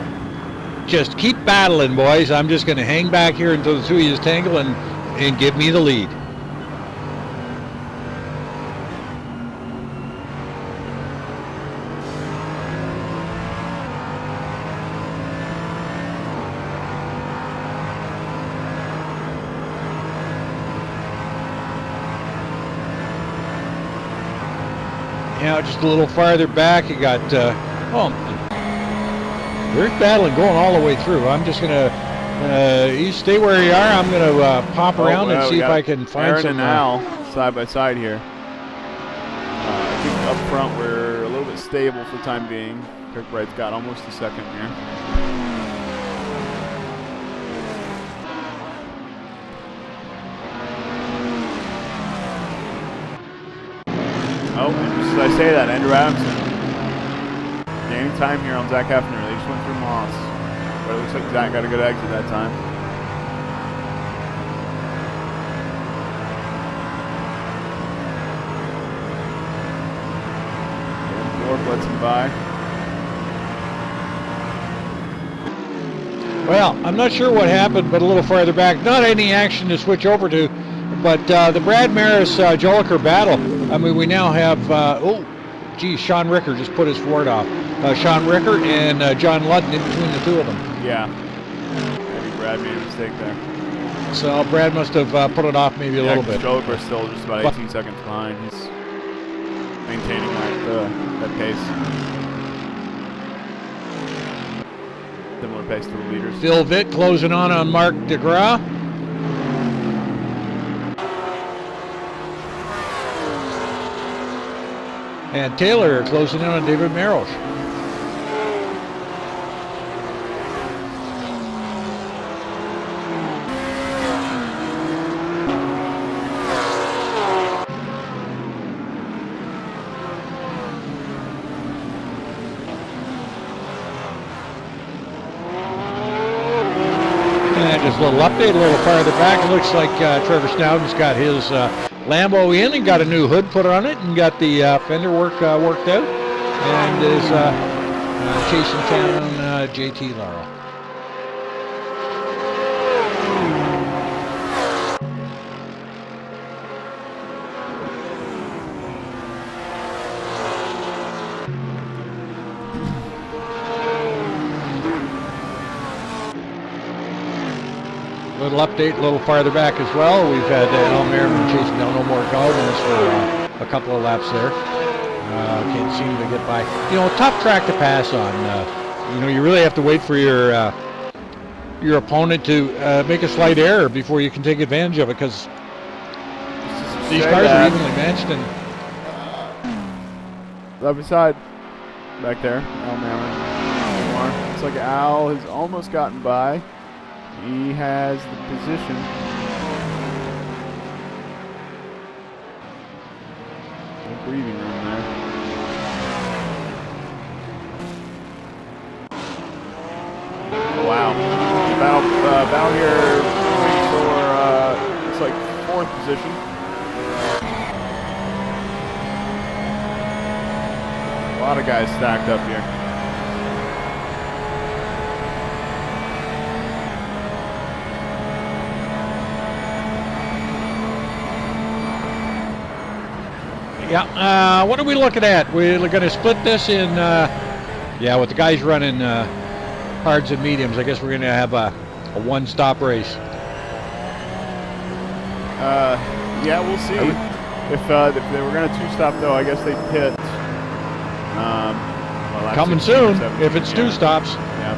just keep battling, boys. I'm just going to hang back here until the two of you tangle and give me the lead. Now just a little farther back, you got, they're battling going all the way through. I'm just going to, you stay where you are. I'm going to pop around and see if I can find Aaron some. And Al side by side here. I think up front we're a little bit stable for the time being. Kirkbride's got almost a second here. Oh, and just as I say that, Andrew Adamson gaining time here on Zach Hefner. They just went through Moss. But it looks like Zach got a good exit that time. York lets him by. Well, I'm not sure what happened, but a little farther back, not any action to switch over to, but the Brad Maris Joliker battle. I mean, we now have, Sean Ricker just put his Ford off. Sean Ricker and John Ludden in between the two of them. Yeah. Maybe Brad made a mistake there. So Brad must have put it off maybe a little bit. Joliker's still just about 18 seconds behind. He's maintaining that pace. Similar pace to the leaders. Phil Vitt closing on Mark DeGraw. And Taylor closing in on David Merrill. And just a little update, a little farther back. It looks like Trevor Snowden's got his Lambo in and got a new hood put on it and got the fender worked out, and is chasing down JT Laurel. Little update, a little farther back as well. We've had Al Merriman chasing down No More Goggins for a couple of laps there. Can't seem to get by. You know, tough track to pass on. You know, you really have to wait for your opponent to make a slight error before you can take advantage of it, because these cars are evenly matched. And left beside back there, Al Merriman. Looks like Al has almost gotten by. He has the position. No breathing room there. Bowyer going for, it's like 4th position. A lot of guys stacked up here. Yeah, what are we looking at? We're going to split this in, yeah, with the guys running hards and mediums. I guess we're going to have a one-stop race. Yeah, we'll see. If they were going to 2-stop, though, I guess they pit. Well, coming soon, if it's 2 stops. Yeah.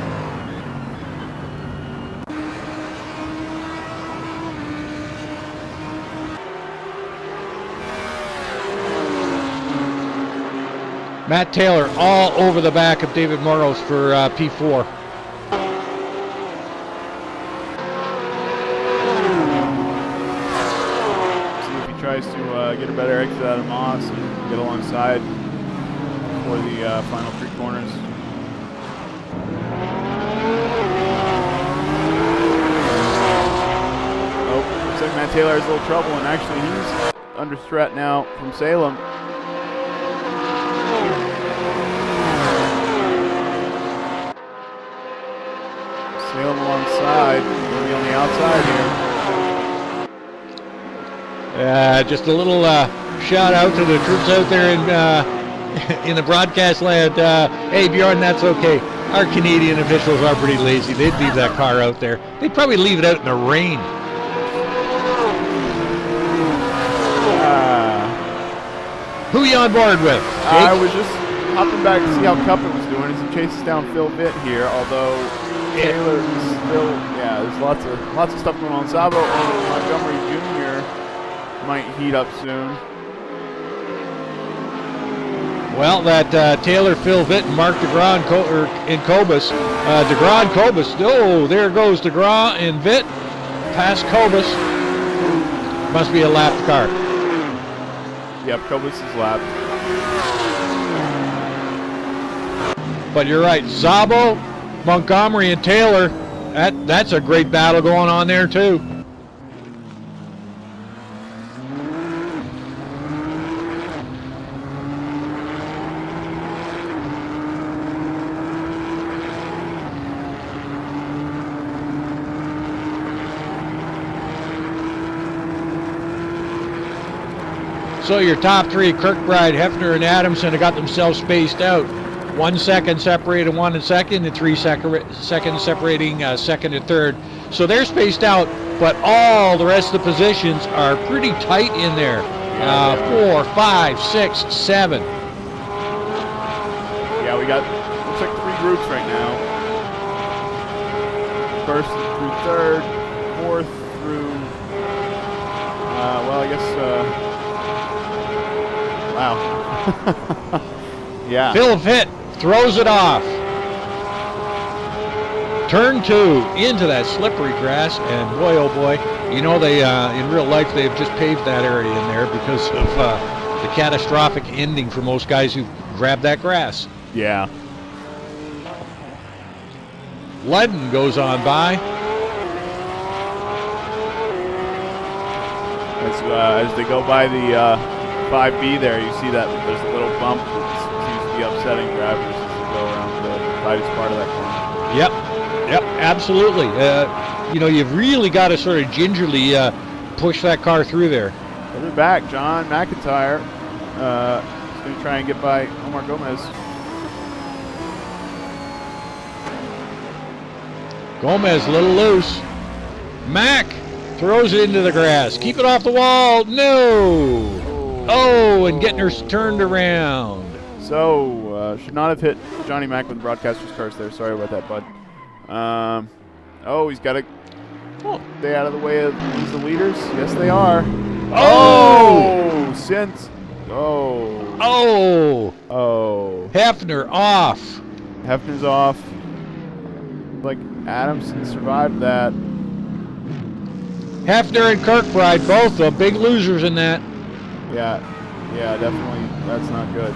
Matt Taylor all over the back of David Moros for P4. See if he tries to get a better exit out of Moss and get alongside for the final 3 corners. Oh, looks like Matt Taylor has a little trouble, and actually he's under threat now from Salem. Salem alongside, maybe on the outside here. Just a little shout out to the troops out there in the broadcast land. Hey Bjorn, that's okay. Our Canadian officials are pretty lazy. They'd leave that car out there. They'd probably leave it out in the rain. Who are you on board with, Jake? I was just hopping back to see how Cuppet was doing as he chases down Phil Vitt here, although Taylor is still, yeah, there's lots of stuff going on. Sabo and Montgomery Jr. might heat up soon. Well, that Taylor, Phil Vitt, and Mark DeGraw in Cobus. DeGraw and Cobus. Oh, there goes DeGraw and Vitt. Past Cobus. Must be a lapped car. Yep, Cobus is lapped. But you're right, Szabo, Montgomery, and Taylor, that's a great battle going on there too. So your top 3, Kirkbride, Hefner, and Adamson, have got themselves spaced out. 1 second separating 1 and second, and 3 seconds separating second and third. So they're spaced out, but all the rest of the positions are pretty tight in there. 4, 5, 6, 7. Yeah, we got, looks like 3 groups right now. First through third, 4th through, well, I guess, wow. Yeah. Phil Vitt throws it off. Turn 2 into that slippery grass, and boy, oh boy, you know they in real life they've just paved that area in there because of the catastrophic ending for most guys who grab that grass. Yeah. Ludden goes on by. As they go by the 5B there, you see that there's a little bump that seems to be upsetting drivers as they go around the tightest part of that corner. Yep, absolutely. You know, you've really got to sort of gingerly push that car through there. Further back, John McIntyre is going to try and get by Omar Gomez. Gomez a little loose. Mac throws it into the grass. Keep it off the wall. No. Oh, and getting her turned around. So, should not have hit Johnny Mac with the broadcaster's curse there. Sorry about that, bud. Oh, he's got to stay out of the way of the leaders. Yes, they are. Oh! Oh. Hefner off. Hefner's off. Like Adamson survived that. Hefner and Kirkbride, both the big losers in that. Yeah, definitely. That's not good.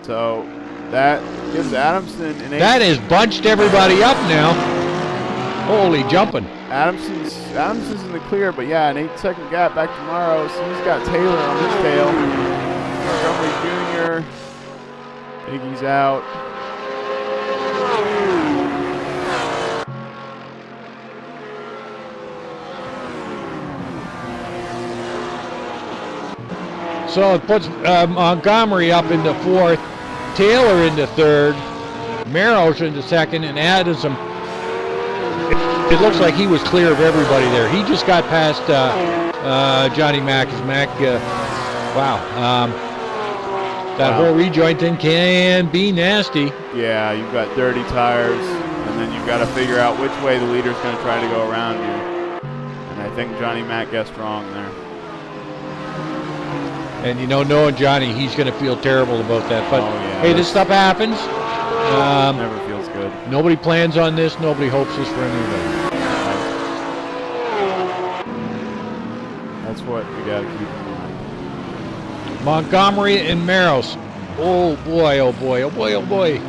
So that Gives Adamson an 8. That has bunched everybody up now. Holy jumping. Adamson's in the clear, but yeah, an 8-second gap back to Morrow. So he's got Taylor on his tail. Montgomery Jr. Iggy's out. So it puts Montgomery up into 4th, Taylor into 3rd, Merrill's into 2nd, and Adamson. It looks like he was clear of everybody there. He just got past Johnny Mack. Wow. That whole rejoint thing can be nasty. Yeah, you've got dirty tires, and then you've got to figure out which way the leader's going to try to go around you. And I think Johnny Mack guessed wrong there. And you know, knowing Johnny, he's going to feel terrible about that. But yeah, hey, this stuff happens. Never feels good. Nobody plans on this. Nobody hopes this for anybody. That's what we got to keep in mind. Montgomery and Maros. Oh boy, oh boy, oh boy, oh boy.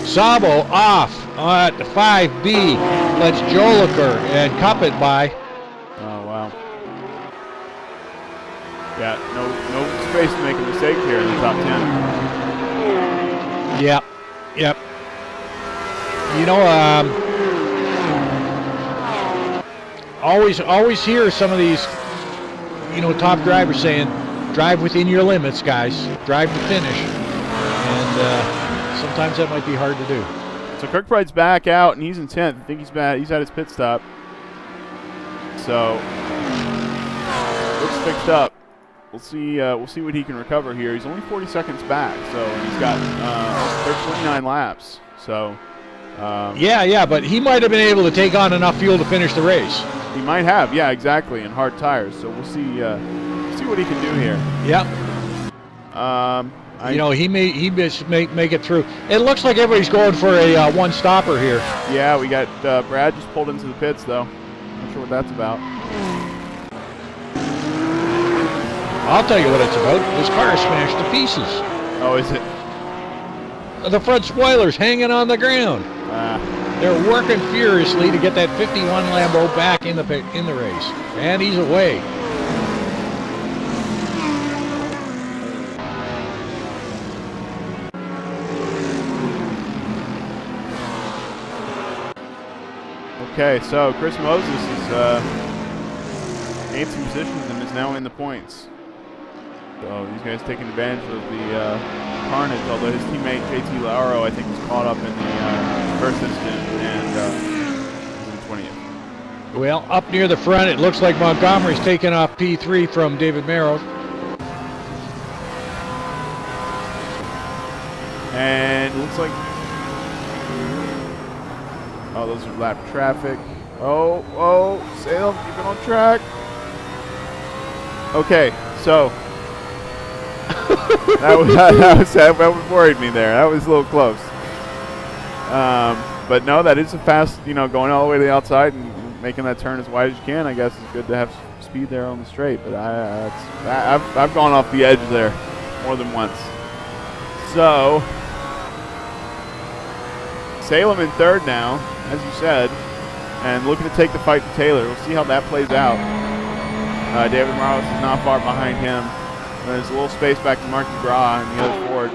Sabo off at 5B. Lets Joliker and Cup it by. Oh, wow. Yeah, no space to make a mistake here in the top 10. Yep. You know, always hear some of these, you know, top drivers saying, drive within your limits, guys. Drive to finish. And sometimes that might be hard to do. So Kirkbride's back out, and he's in 10th. I think he's at his pit stop. So looks fixed up. We'll see what he can recover here. He's only 40 seconds back, so he's got 29 laps. So yeah, but he might have been able to take on enough fuel to finish the race. He might have, yeah, exactly, and hard tires. So we'll see what he can do here. Yep. You know, he may make it through. It looks like everybody's going for a one-stopper here. Yeah, we got Brad just pulled into the pits, though. Not sure what that's about. I'll tell you what it's about. This car is smashed to pieces. Oh, is it? The front spoiler's hanging on the ground. They're working furiously to get that 51 Lambo back in the race. And he's away. Okay, so Chris Moses is gained some positions and is now in the points. So these guys taking advantage of the carnage, although his teammate JT Lauro, I think, was caught up in the first incident and is in 20th. Well, up near the front, it looks like Montgomery's taking off P3 from David Merrill. And it looks like, oh, those are lap traffic. Oh, Salem, keep it on track. Okay, so that worried me there. That was a little close. But no, that is a fast, going all the way to the outside and making that turn as wide as you can. I guess it's good to have speed there on the straight. But I've gone off the edge there more than once. So Salem in third now, as you said, and looking to take the fight to Taylor. We'll see how that plays out. David Morales is not far behind him. There's a little space back to Mark McGraw and the other Ford.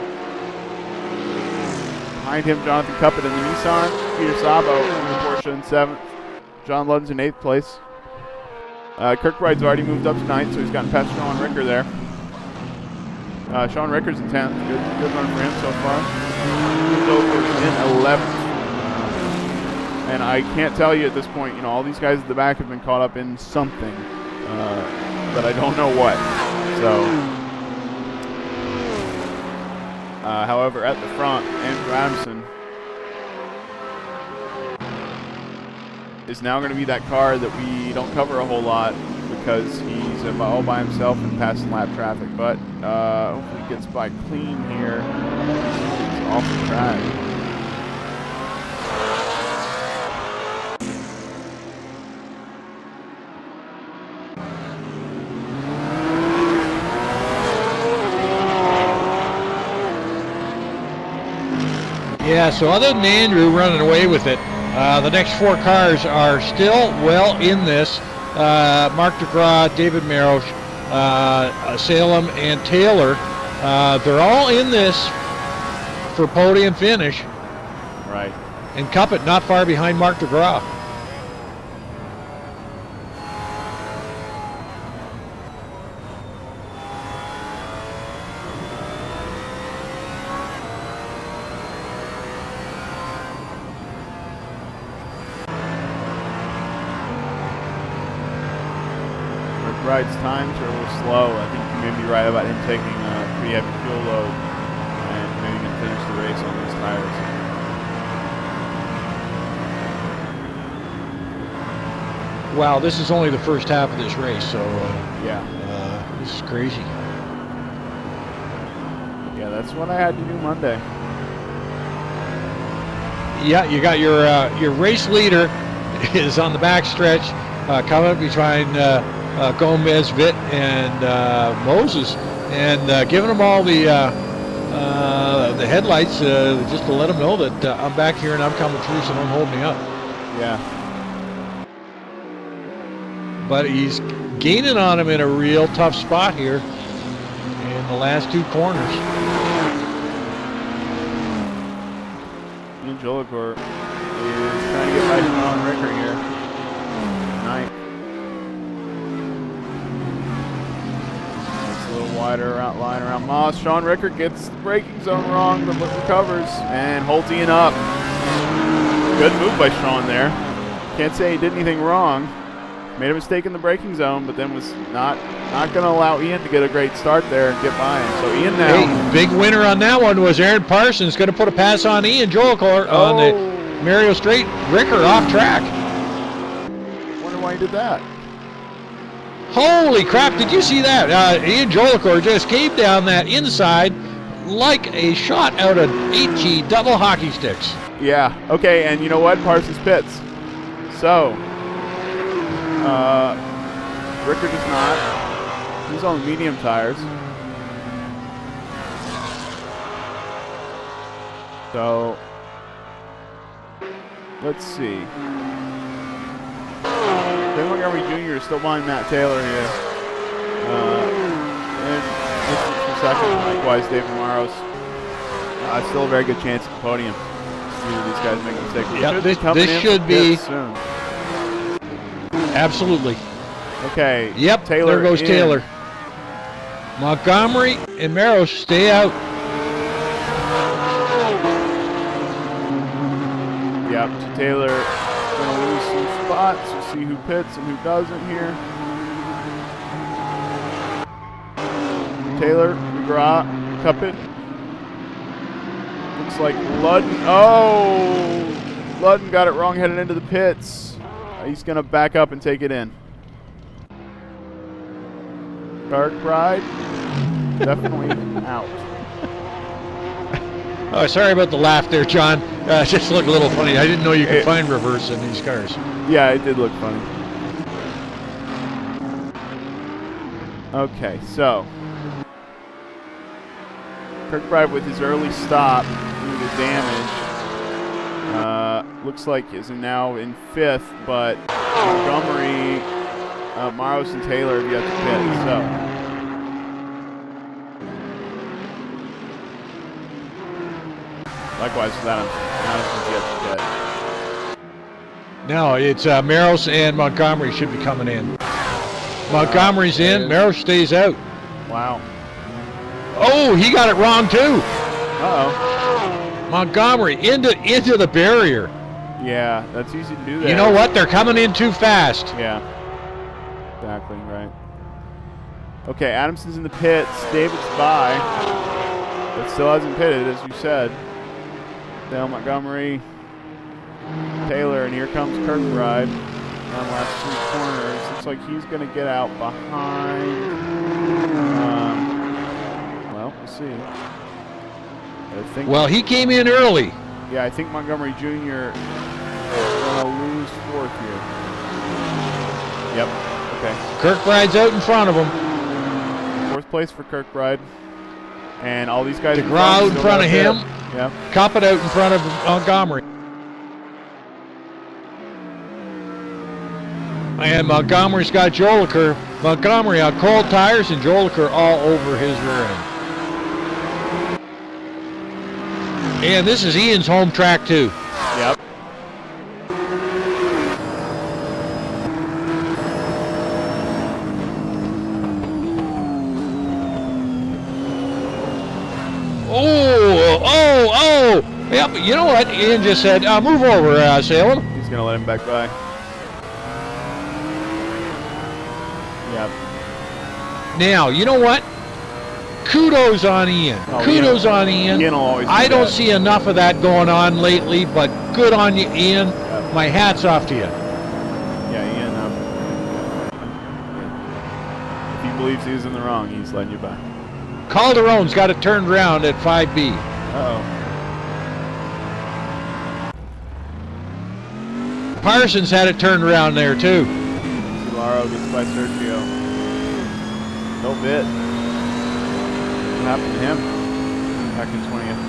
Behind him, Jonathan Cuppett in the Nissan. Peter Sabo in the Porsche in 7th. John Ludden's in 8th place. Kirkbride's already moved up to 9th, so he's gotten past Sean Ricker there. Sean Ricker's in 10th. Good run for him so far. Dover's in 11th. And I can't tell you at this point, all these guys at the back have been caught up in something, but I don't know what. So, however, at the front, Andrew Adamson is now going to be that car that we don't cover a whole lot because he's all by himself and passing lap traffic. But hopefully he gets by clean here. It's off the track. Yeah, so other than Andrew running away with it, the next 4 cars are still well in this. Mark DeGraw, David Marosh, Salem, and Taylor. They're all in this for podium finish. Right. And Cuppet not far behind Mark DeGraw. Ride's times are a little slow. I think you may be right about him taking a pretty heavy fuel load and maybe going to finish the race on these tires. Wow, this is only the first half of this race, so yeah, this is crazy. Yeah, that's what I had to do Monday. Yeah, you got your race leader is on the back stretch, coming up behind Gomez, Vitt, and Moses, and giving them all the headlights just to let them know that I'm back here and I'm coming through, so don't hold me up. Yeah. But he's gaining on him in a real tough spot here in the last 2 corners. Ian Jolicoeur is trying to get by Sean Ricker here tonight. Wider line around Moss. Sean Ricker gets the braking zone wrong, but recovers, and Holtien up. Good move by Sean there. Can't say he did anything wrong. Made a mistake in the braking zone, but then was not going to allow Ian to get a great start there and get by him. So Ian now. Hey, big winner on that one was Aaron Parsons. Going to put a pass on Ian Jolicoeur on the Mario Straight. Ricker off track. Wonder why he did that. Holy crap, did you see that? Ian Jolicoeur just came down that inside like a shot out of HE double hockey sticks. Yeah, okay, and you know what? Parsons pits. So, Ricker does not. He's on the medium tires. So, let's see. Then Montgomery Jr. is still behind Matt Taylor here. And for second, likewise David Maros. Still a very good chance at the podium. Either of these guys make a mistake. Yep, this should be soon. Absolutely. Okay. Yep, Taylor there goes in. Taylor. Montgomery and Maros stay out. Yep, Taylor going to lose some spots. We'll see who pits and who doesn't here. Taylor, McGraw, Cuppet. Looks like Ludden. Oh! Ludden got it wrong headed into the pits. He's going to back up and take it in. Kirkbride, definitely out. Oh, sorry about the laugh there, John. It just looked a little funny. I didn't know you could find reverse in these cars. Yeah, it did look funny. Okay, so Kirkbride with his early stop due to damage. Looks like is now in 5th, but Montgomery, Maros, and Taylor have yet to pit. So. Likewise with Adamson's yet to pit. No, it's Maros and Montgomery should be coming in. Montgomery's in, Maros stays out. Wow. Oh, he got it wrong too. Uh-oh. Montgomery into the barrier. Yeah, that's easy to do that. You know what? They're coming in too fast. Yeah. Exactly, right. Okay, Adamson's in the pits. David's by. But still hasn't pitted, as you said. Dale Montgomery, Taylor, and here comes Kirkbride on the last 3 corners. Looks like he's going to get out behind. Well, we'll see. Well, he came in early. Yeah, I think Montgomery Jr. is going to lose 4th here. Yep, okay. Kirkbride's out in front of him. 4th place for Kirkbride. And all these guys DeGraw in front of him. Yeah. Cup it out in front of Montgomery. And Montgomery's got Joliker. Montgomery on cold tires and Joliker all over his rear end. And this is Ian's home track too. Yep. Oh. Yep, you know what? Ian just said, move over, Salem. He's going to let him back by. Yep. Now, you know what? Kudos on Ian. Kudos on Ian. Ian will always I don't that. see enough of that going on lately, but good on you, Ian. Yep. My hat's off to you. Yeah, Ian, if he believes he's in the wrong, he's letting you by. Calderon's got it turned around at 5B. Uh-oh. Parsons had it turned around there, too. Laro gets by Sergio. No bit. What happened to him? Back in 20th.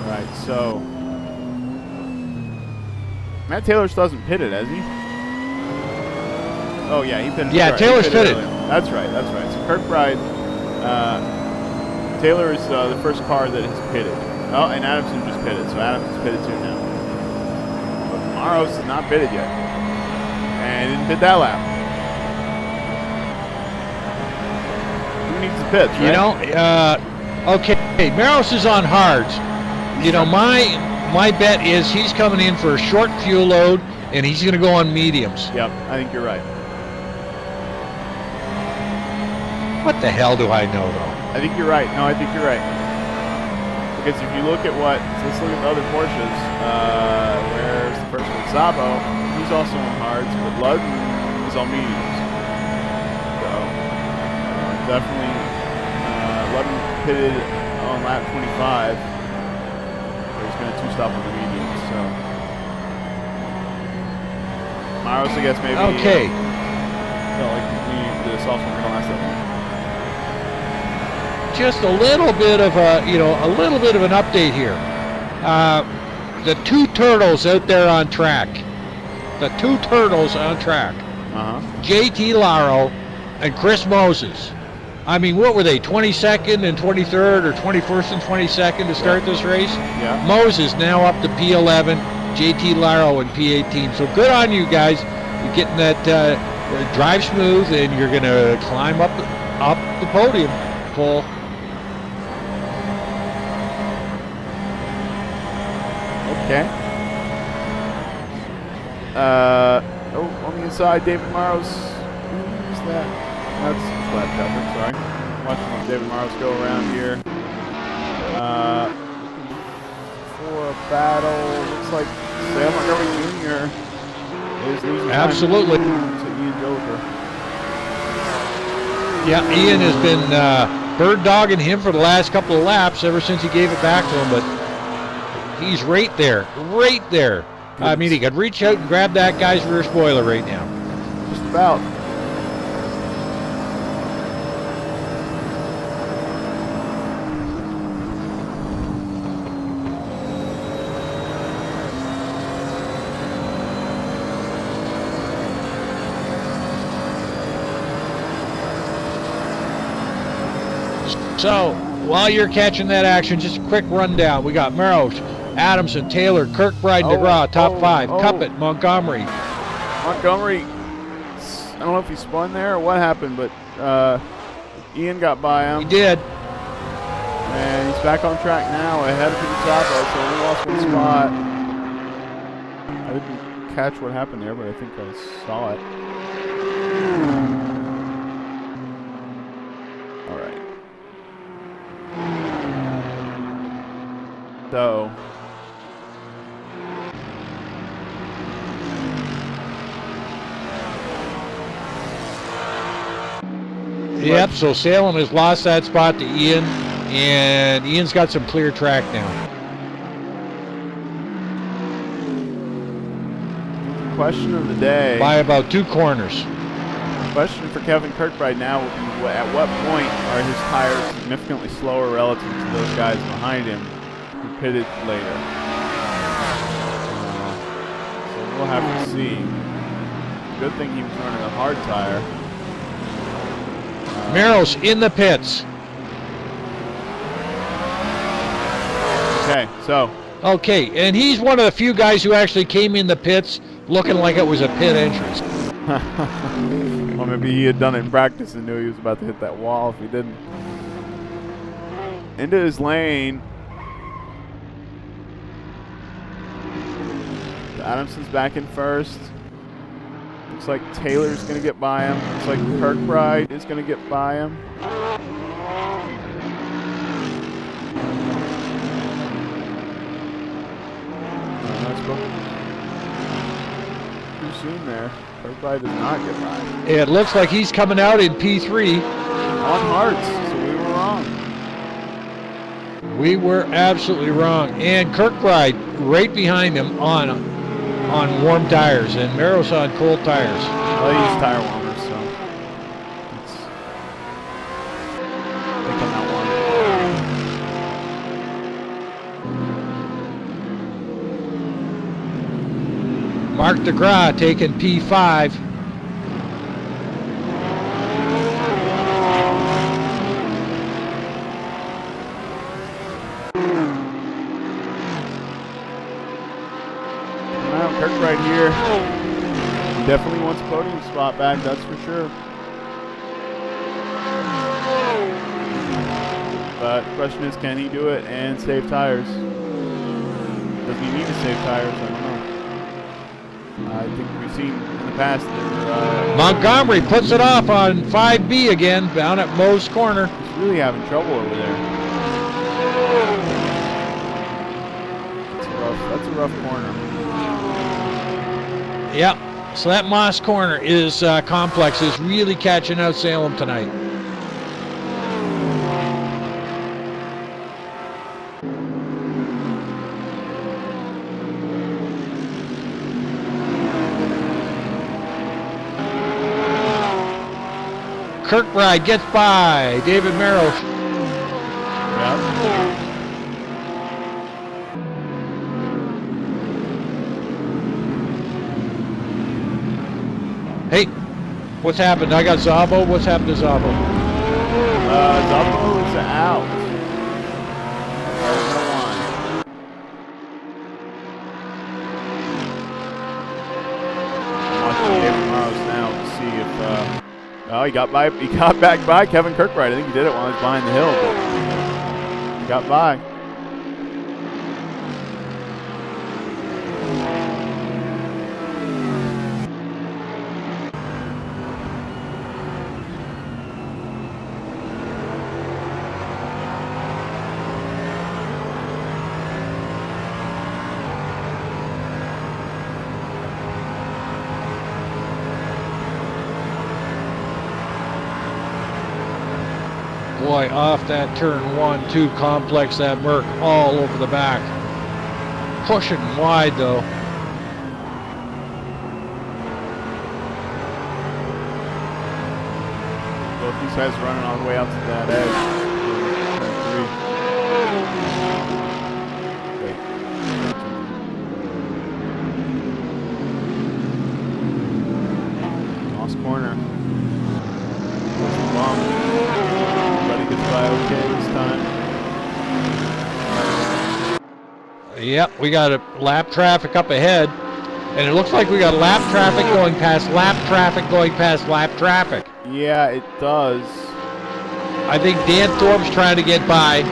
Right, so Matt Taylor still hasn't pitted, has he? Oh yeah, he pitted. Yeah, right, Taylor's pitted. That's right. So Kirkbride, Taylor is the first car that has pitted. Oh, and Adamson just pitted, so Adamson's pitted too now. But Maros is not pitted yet, and he didn't pit that lap. Who needs the pits, right? You know, okay, Maros is on hards. You know, my bet is he's coming in for a short fuel load, and he's going to go on mediums. Yep, I think you're right. What the hell do I know, though? I think you're right. No, I think you're right. Because if you look at let's look at the other Porsches. Where's the first one? Szabo, he's also on hards, but Ludden is on mediums. So, definitely, Ludden pitted on lap 25. He's going to two-stop on the mediums, so. Maros, I guess, maybe. Okay. The soft one going to last that long. Just a little bit of an update here. The two turtles out there on track. JT Laro and Chris Moses. I mean, what were they, 22nd and 23rd, or 21st and 22nd to start this race? Yeah. Moses now up to P11, JT Laro in P18. So good on you guys. You're getting that drive smooth, and you're going to climb up the podium pole. Okay. On the inside, David Maros. Who's that? That's Vlad Pepper, sorry. Watching David Maros go around here. For a battle. Looks like Sam Montgomery Jr. is losing Absolutely. time to Ian Joliker. Yeah, Ian has been bird dogging him for the last couple of laps ever since he gave it back to him, but he's right there. I mean, he could reach out and grab that guy's rear spoiler right now. Just about. So, while you're catching that action, just a quick rundown. We got Maros, Adamson, Taylor, Kirkbride, DeGraw, top five. Cuppet, Montgomery. Montgomery, I don't know if he spun there or what happened, but Ian got by him. He did. And he's back on track now, ahead of Pizzato, so he lost one spot. I didn't catch what happened there, but I think I saw it. All right. So. Yep, so Salem has lost that spot to Ian, and Ian's got some clear track now. question of the day. By about 2 corners. Question for Kevin Kirkbride now will be, at what point are his tires significantly slower relative to those guys behind him who pitted later? So we'll have to see. Good thing he was running a hard tire. Merrill's in the pits. Okay, so. Okay, and he's one of the few guys who actually came in the pits looking like it was a pit entrance. Well, maybe he had done it in practice and knew he was about to hit that wall if he didn't. Into his lane. Adamson's back in first. Looks like Taylor's going to get by him. Looks like Kirkbride is going to get by him. Too soon there. Kirkbride does not get by. It looks like he's coming out in P3. On hards, so we were wrong. We were absolutely wrong. And Kirkbride right behind him on warm tires, and Merrill's on cold tires. Well, I use tire warmers, so I think I'm not one. Mark DeGraw taking P5. Kirkbride here definitely wants a podium spot back, that's for sure. But the question is, can he do it and save tires? Does he need to save tires? I don't know. I think we've seen in the past that Montgomery puts it off on 5B again, down at Moe's corner. He's really having trouble over there. That's a rough corner. Yep, so that Moss corner is complex is really catching out Salem tonight. Kirkbride gets by David Merrill. Yep. Hey, what's happened? I got Zabo. What's happened to Zabo? Zabo is out. I'm watching David Morrows now to see if. Oh, he got back by Kevin Kirkbride. I think he did it while he was behind the hill. But he got by. Boy, off that turn 1-2 complex, that Merc all over the back. Pushing wide though. Both these guys running all the way out to that edge. Lost corner. Bomb. Gets by okay this time. Yep, we got a lap traffic up ahead, and it looks like we got lap traffic going past lap traffic going past lap traffic. Yeah, it does. I think Dan Thorpe's trying to get by.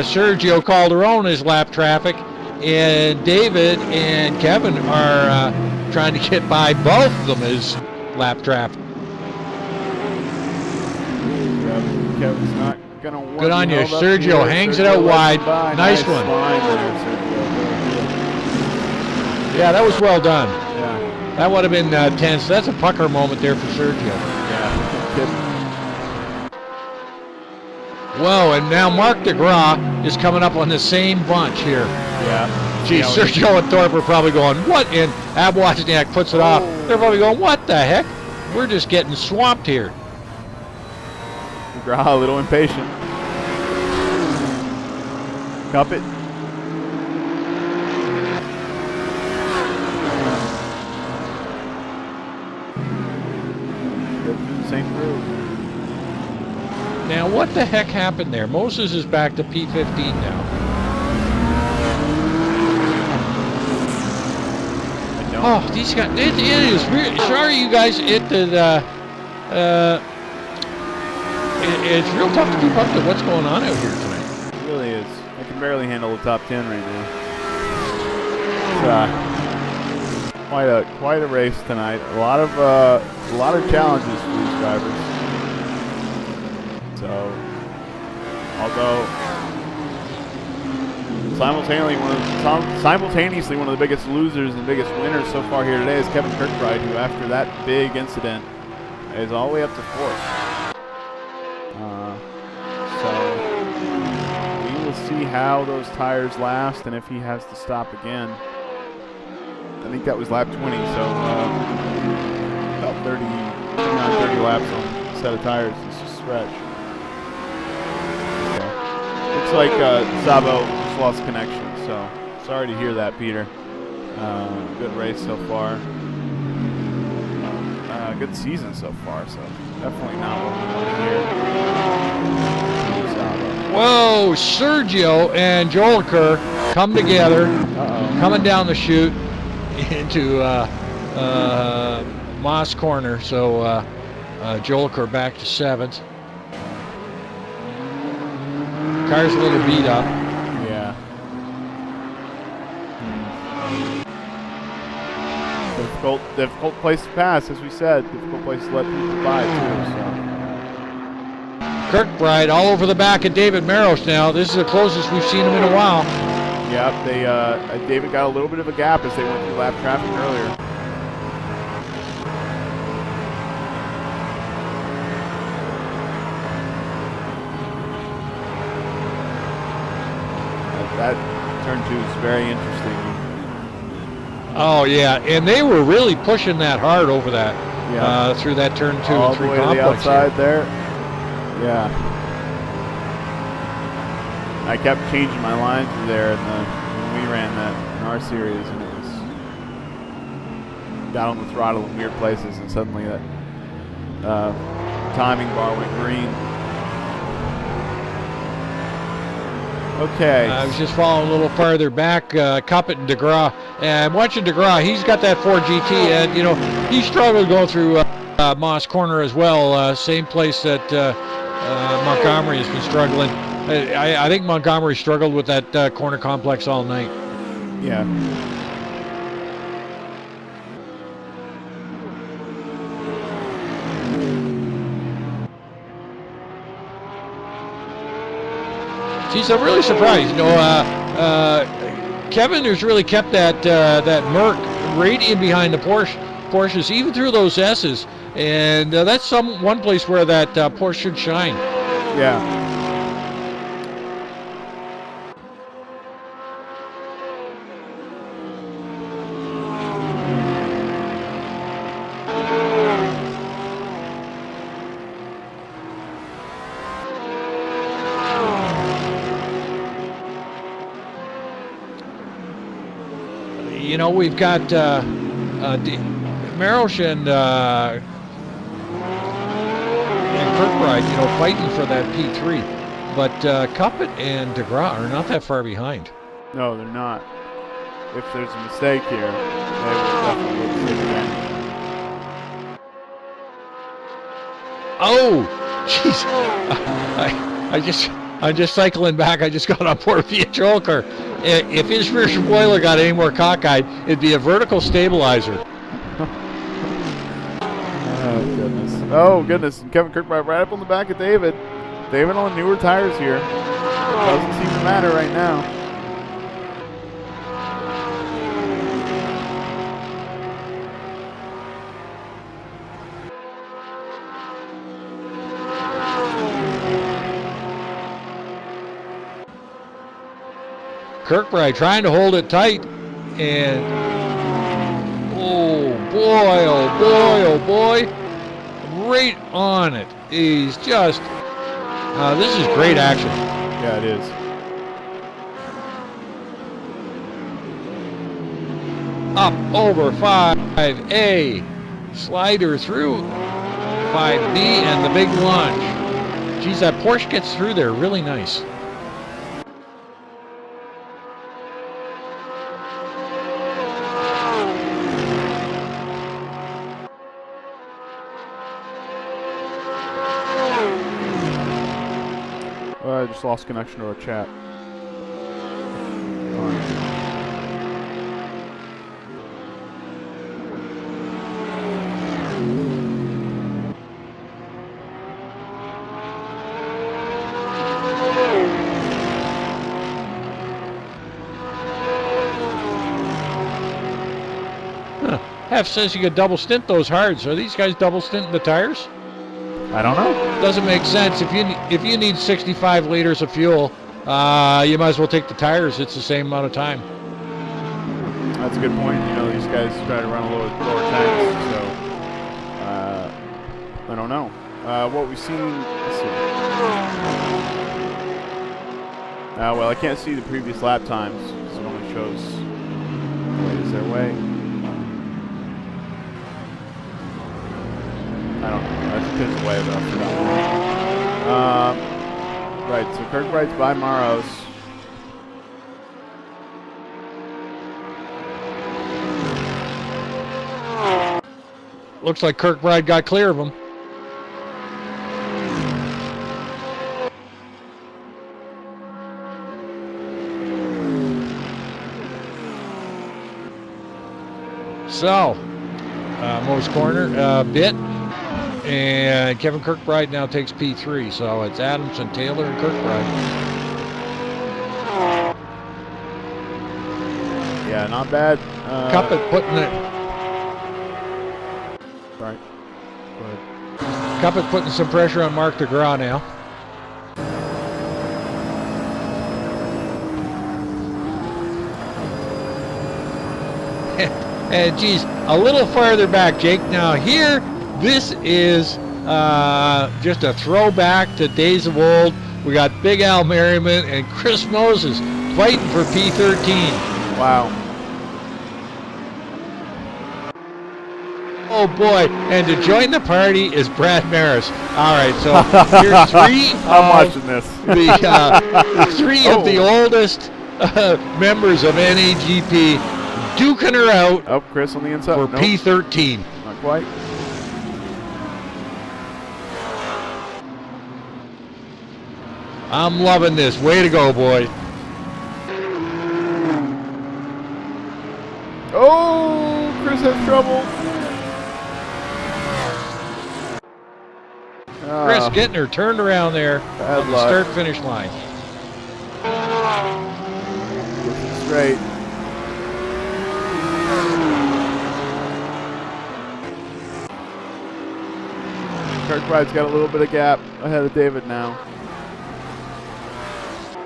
Sergio Calderon is lap traffic, and David and Kevin are trying to get by both of them as lap traffic. Kevin's not gonna work. Good on you. Sergio hangs it out wide. Nice one. Yeah, that was well done. Yeah. That would have been tense. That's a pucker moment there for Sergio. Yeah. Well, and now Mark DeGraw is coming up on the same bunch here. Yeah. Gee, Sergio and Thorpe are probably going, what? And Ab Wozniak puts it off. They're probably going, what the heck? We're just getting swamped here. McGraw a little impatient. Cup it. Same groove. Now, what the heck happened there? Moses is back to P15 now. Oh, these guys, it is really, sorry you guys, it's real tough to keep up to what's going on out here tonight. It really is. I can barely handle the top 10 right now. It's quite a race tonight. A lot of challenges for these drivers. So, although simultaneously one of the biggest losers and biggest winners so far here today is Kevin Kirkbride, who after that big incident is all the way up to 4th. So we will see how those tires last and if he has to stop again. I think that was lap 20, so about 30 laps on a set of tires. It's just stretch. Okay. Looks like Sabo just lost connection, so sorry to hear that, Peter. Good race so far. Good season so far, so definitely not what we want to hear. Whoa, Sergio and Joel Kerr come together, coming down the chute into Moss Corner, so Joel Kerr back to 7th. Car's a little beat up. Yeah. Difficult place to pass, as we said. Difficult place to let people by, too. So. Kirkbride all over the back of David Maros now. This is the closest we've seen him in a while. Yep, David got a little bit of a gap as they went through lap traffic earlier. That turn 2 is very interesting. Oh yeah, and they were really pushing that hard over that, through that turn 2 all and 3 the way to the complex outside here. there. Yeah. I kept changing my line through there when we ran that in our series, and it was down on the throttle in weird places, and suddenly that timing bar went green. Okay. I was just following a little farther back, Cuppet and DeGraw. And watching DeGraw, he's got that Ford GT, and, you know, he struggled going through Moss Corner as well, same place that Montgomery has been struggling. I think Montgomery struggled with that corner complex all night. Yeah. Geez, I'm really surprised. You know, Kevin has really kept that Merc radiant behind the Porsches, even through those S's, and that's one place where that Porsche should shine. Yeah. You know, we've got Marosh and Kirkbride, you know, fighting for that P3. But Cuppet and DeGraw are not that far behind. No, they're not. If there's a mistake here, they will definitely take advantage. Oh, jeez. I'm just cycling back. I just got on board via Joker. If his rear spoiler got any more cockeyed, it'd be a vertical stabilizer. Oh, goodness. Oh, goodness. And Kevin Kirkbride right up on the back of David. David on newer tires here. Doesn't seem to matter right now. Kirkbride trying to hold it tight, and oh boy, oh boy, oh boy, right on it. He's just, this is great action. Yeah, it is. Up over 5A, slider through 5B, and the big launch. Geez, that Porsche gets through there really nice. I just lost connection to our chat. Hef says you could double stint those hards. Are these guys double stinting the tires? I don't know. Doesn't make sense. If you need 65 liters of fuel, you might as well take the tires. It's the same amount of time. That's a good point. You know, these guys try to run a little lower tanks, so I don't know. What we've seen. Let's see. Well, I can't see the previous lap times because it only shows. Wait, is there a way? I don't know. That's there's a way, but I forgot. Right, so Kirkbride's by Maros. Looks like Kirkbride got clear of him. So, Mo's corner, bit. And Kevin Kirkbride now takes P3, so it's Adamson, Taylor, and Kirkbride. Yeah, not bad. Cuppet putting it. Sorry. Go ahead. Cuppet putting some pressure on Mark DeGraw now. And geez, a little farther back, Jake. Now here, this is just a throwback to days of old. We got Big Al Merriman and Chris Moses fighting for P13. Wow. Oh boy, and to join the party is Brad Maris. All right, so here's three I'm watching this. Three of the oldest members of NAGP duking her out Oh, Chris on the inside. for Nope, P13. not quite. I'm loving this. Way to go, boy. Oh, Chris has trouble. Chris getting her turned around there Bad on the luck. start-finish line. Straight. Kirkbride's got a little bit of gap ahead of David now.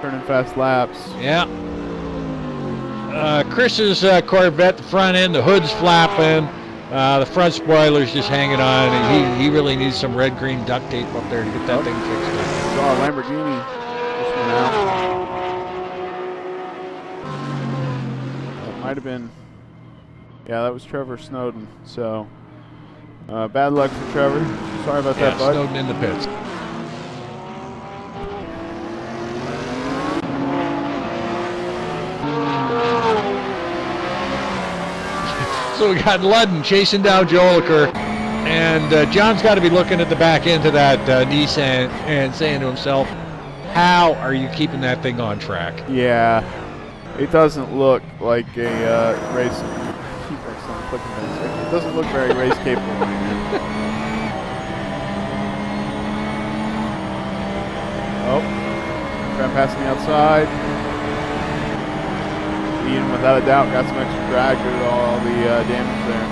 Turning fast laps. Yeah. Chris's Corvette, the front end, the hood's flapping. The front spoiler's just hanging on, and he really needs some red-green duct tape up there to get that thing fixed. Saw a Lamborghini just went out. That might have been, yeah, that was Trevor Snowden. So, bad luck for Trevor. Sorry about that, bud. Snowden in the pits. So we got Ludden chasing down Joliker, and John's got to be looking at the back end of that Nissan and saying to himself, how are you keeping that thing on track? Yeah, it doesn't look like a race. It doesn't look very race capable right now. Oh, trying passing the outside. Ian, without a doubt, got some extra drag due to all the damage there.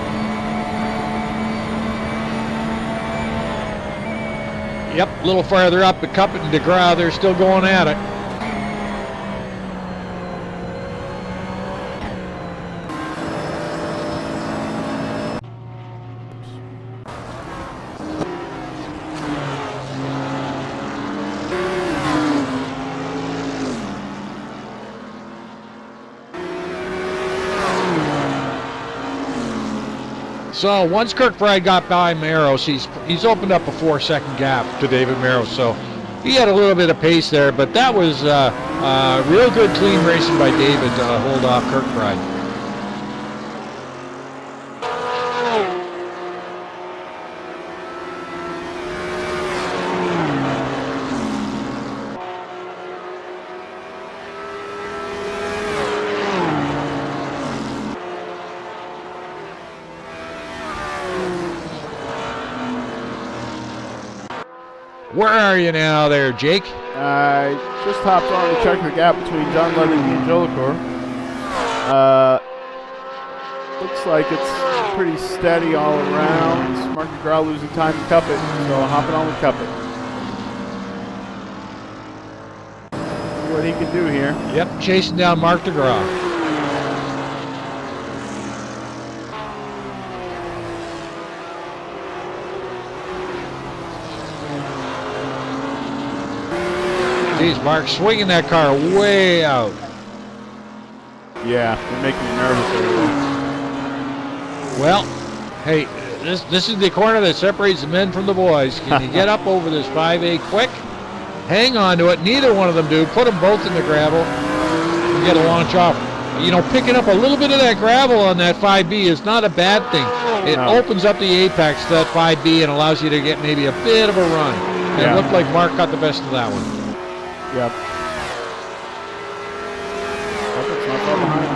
Yep, a little farther up, but Cuppet and DeGraw, they're still going at it. So once Kirkbride got by Maros, he's opened up a 4-second gap to David Maros. So he had a little bit of pace there, but that was real good clean racing by David to hold off Kirkbride. Where are you now there, Jake? I just hopped on to check the gap between John Ludden and Ian Jolicoeur. Looks like it's pretty steady all around. Mark McGraw losing time to Cuppet, so hopping on with Cuppet. See what he can do here. Yep, chasing down Mark DeGraw. Geez, Mark swinging that car way out. Yeah, they're making me nervous over there. Well, hey, this is the corner that separates the men from the boys. Can you get up over this 5A quick? Hang on to it. Neither one of them do. Put them both in the gravel and get a launch off. You know, picking up a little bit of that gravel on that 5B is not a bad thing. It opens up the apex to that 5B and allows you to get maybe a bit of a run. And it looked like Mark got the best of that one. Yep. Cuppett's not far behind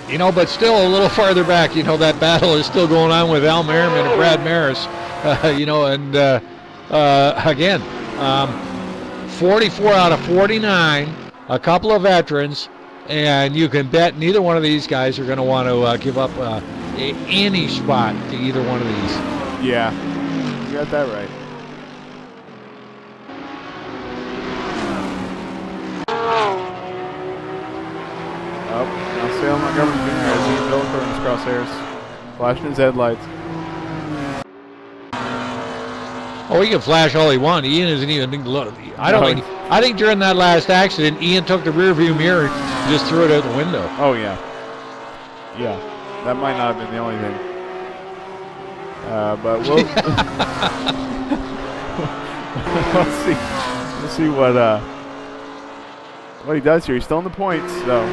now. You know, but still a little farther back, you know, that battle is still going on with Al Merriman and Brad Maris, you know, and again, 44 out of 49, a couple of veterans, and you can bet neither one of these guys are going to want to give up any spot to either one of these. Yeah, you got that right. Oh, now Salem Montgomery Jr. has Ian Jolicoeur in his crosshairs, flashing his headlights. Oh, he can flash all he wants. Ian isn't even look. I think during that last accident, Ian took the rear view mirror and just threw it out the window. Oh yeah, yeah. That might not have been the only thing. But we'll we'll see what he does here. He's still in the points, though.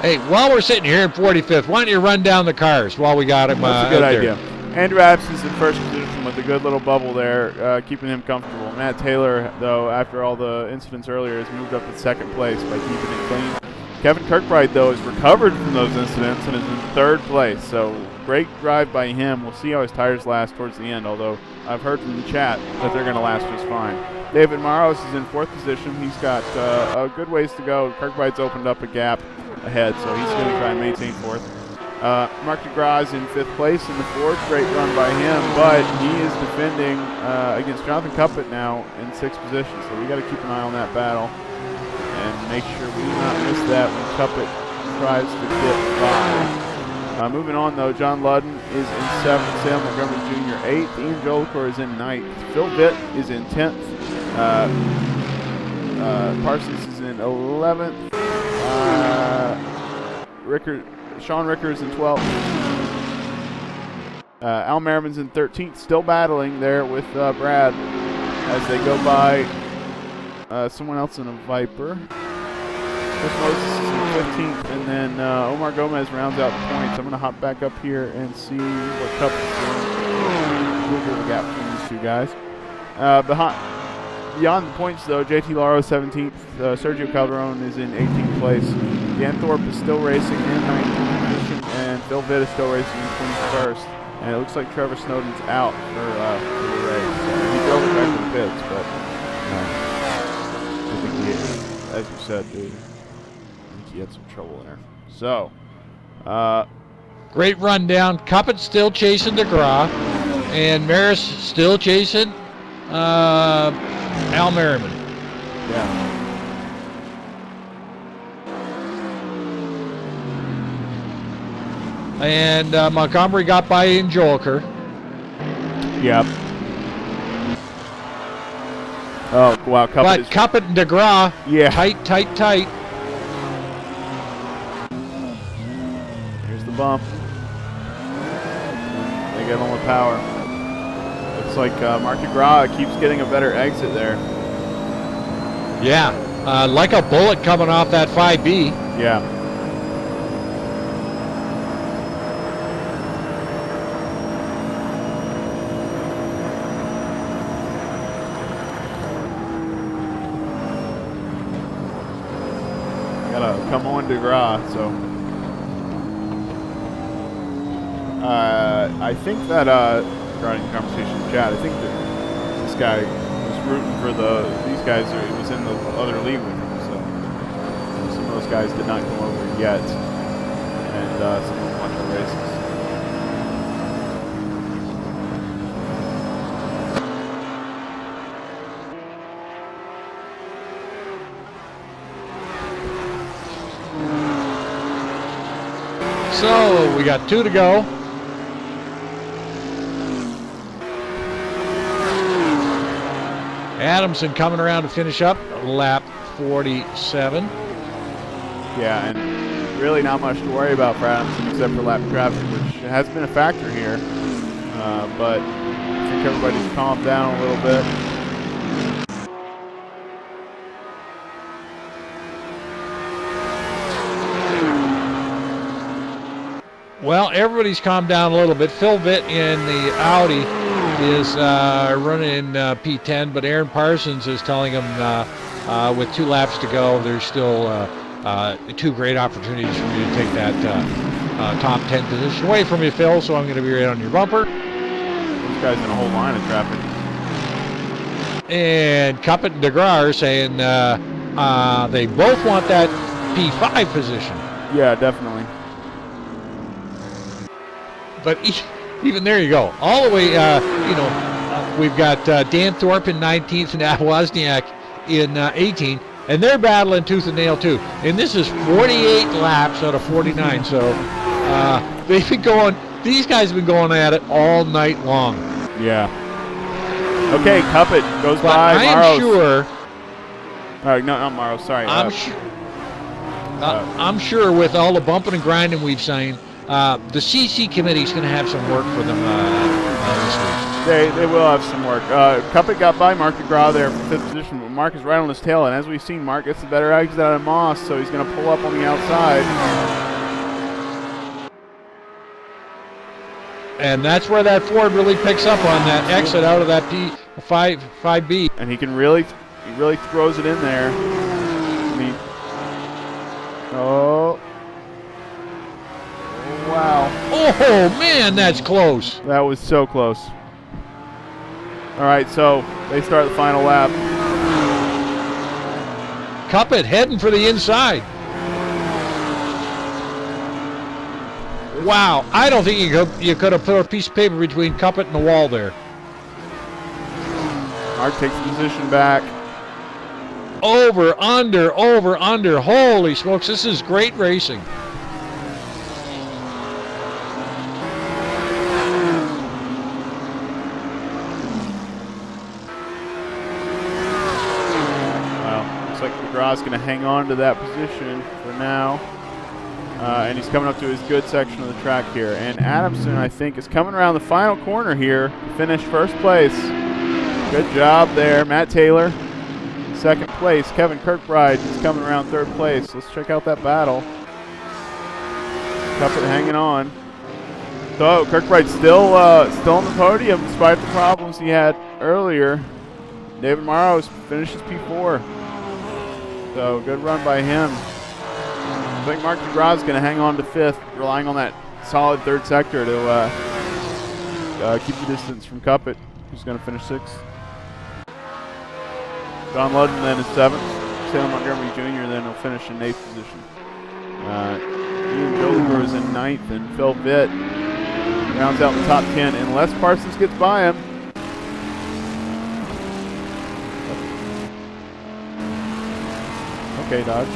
Hey, while we're sitting here in 45th, why don't you run down the cars while we got him? That's a good idea. Andrew Adamson's in first position with a good little bubble there, keeping him comfortable. Matt Taylor, though, after all the incidents earlier, has moved up to second place by keeping it clean. Kevin Kirkbride, though, has recovered from those incidents and is in third place. So great drive by him. We'll see how his tires last towards the end, although I've heard from the chat that they're going to last just fine. David Maros is in fourth position. He's got a good ways to go. Kirkbride's opened up a gap ahead, so he's going to try and maintain fourth. Mark DeGraw is in fifth place in the fourth. Great run by him, but he is defending against Jonathan Cuppet now in sixth position, so we got to keep an eye on that battle and make sure we do not miss that when Cuppet tries to get by. Moving on, though, John Ludden is in seventh, Sam Montgomery Jr. eighth, Ian Jolicoeur is in ninth, Phil Vitt is in 10th, Parsons is in 11th, Sean Ricker is in 12th. Al Merriman's in 13th, still battling there with Brad as they go by someone else in a Viper. Chris Moses is in 15th, and then Omar Gomez rounds out the points. I'm going to hop back up here and see what Cup is doing. Google the gap between these two guys. Beyond the points, though, JT Laro 17th, Sergio Calderon is in 18th place. Dan Thorpe is still racing in 19th position, and Phil Vitt is still racing in 21st. And it looks like Trevor Snowden's out for the race. He drove it back to the pits, but I think he, as you said, dude, I think he had some trouble there. So, great run down. Cuppet still chasing DeGraw, and Maris still chasing Al Merriman. Yeah. And Montgomery got by in Jolicoeur. Yep. Oh, wow. But Cuppet and DeGraw, Yeah. tight, tight, tight. Here's the bump. They get on the power. Looks like Mark DeGraw keeps getting a better exit there. Yeah, like a bullet coming off that 5B. Yeah. Gotta come on DeGraw, so. I think that, regarding the conversation in chat, I think that this guy was rooting for these guys, or he was in the other league with him, so some of those guys did not come over yet, and some of them watched the races. So we got 2 to go. Adamson coming around to finish up lap 47. Yeah, and really not much to worry about for Adamson except for lap traffic, which has been a factor here. But I think everybody's calmed down a little bit. Well, everybody's calmed down a little bit. Phil Vitt in the Audi is running P10, but Aaron Parsons is telling him with 2 laps to go, there's still 2 great opportunities for you to take that top 10 position away from you, Phil, so I'm going to be right on your bumper. Those guys in a whole line of traffic. And Cuppet and DeGraw are saying they both want that P5 position. Yeah, definitely. But even there you go. All the way, we've got Dan Thorpe in 19th and Al Wozniak in 18th, and they're battling tooth and nail too. And this is 48 laps out of 49, so they've been going. These guys have been going at it all night long. Yeah. Okay, Cuppet goes But by. I am sure. No, not Morrow. Sorry. I'm sure with all the bumping and grinding we've seen, the CC committee is going to have some work for them this week. They will have some work. Cuppet got by Mark DeGraw there for 5th position, but Mark is right on his tail, and as we've seen, Mark gets the better exit out of Moss, so he's going to pull up on the outside. And that's where that Ford really picks up on that exit out of that P5B. And he really throws it in there. I mean, oh. Wow. Oh, man, that's close. That was so close. All right, so they start the final lap. Cuppet heading for the inside. Wow, I don't think you could have put a piece of paper between Cuppet and the wall there. Mark takes the position back. Over, under, over, under. Holy smokes, this is great racing. Wow, looks like McGraw's going to hang on to that position for now. And he's coming up to his good section of the track here. And Adamson, I think, is coming around the final corner here to finish first place. Good job there, Matt Taylor. Second place, Kevin Kirkbride is coming around 3rd place. Let's check out that battle. Cuppet hanging on. So Kirkbride's still on the podium despite the problems he had earlier. David Morrow finishes P4. So good run by him. I think Mark DeGraw is going to hang on to 5th, relying on that solid 3rd sector to keep the distance from Cuppet, who's going to finish 6th. Don Ludden then is 7th. Salem Montgomery Jr. then will finish in 8th position. Ian Gilbert is in 9th, and Phil Vitt rounds out the top 10 unless Parsons gets by him. Okay, Dodge.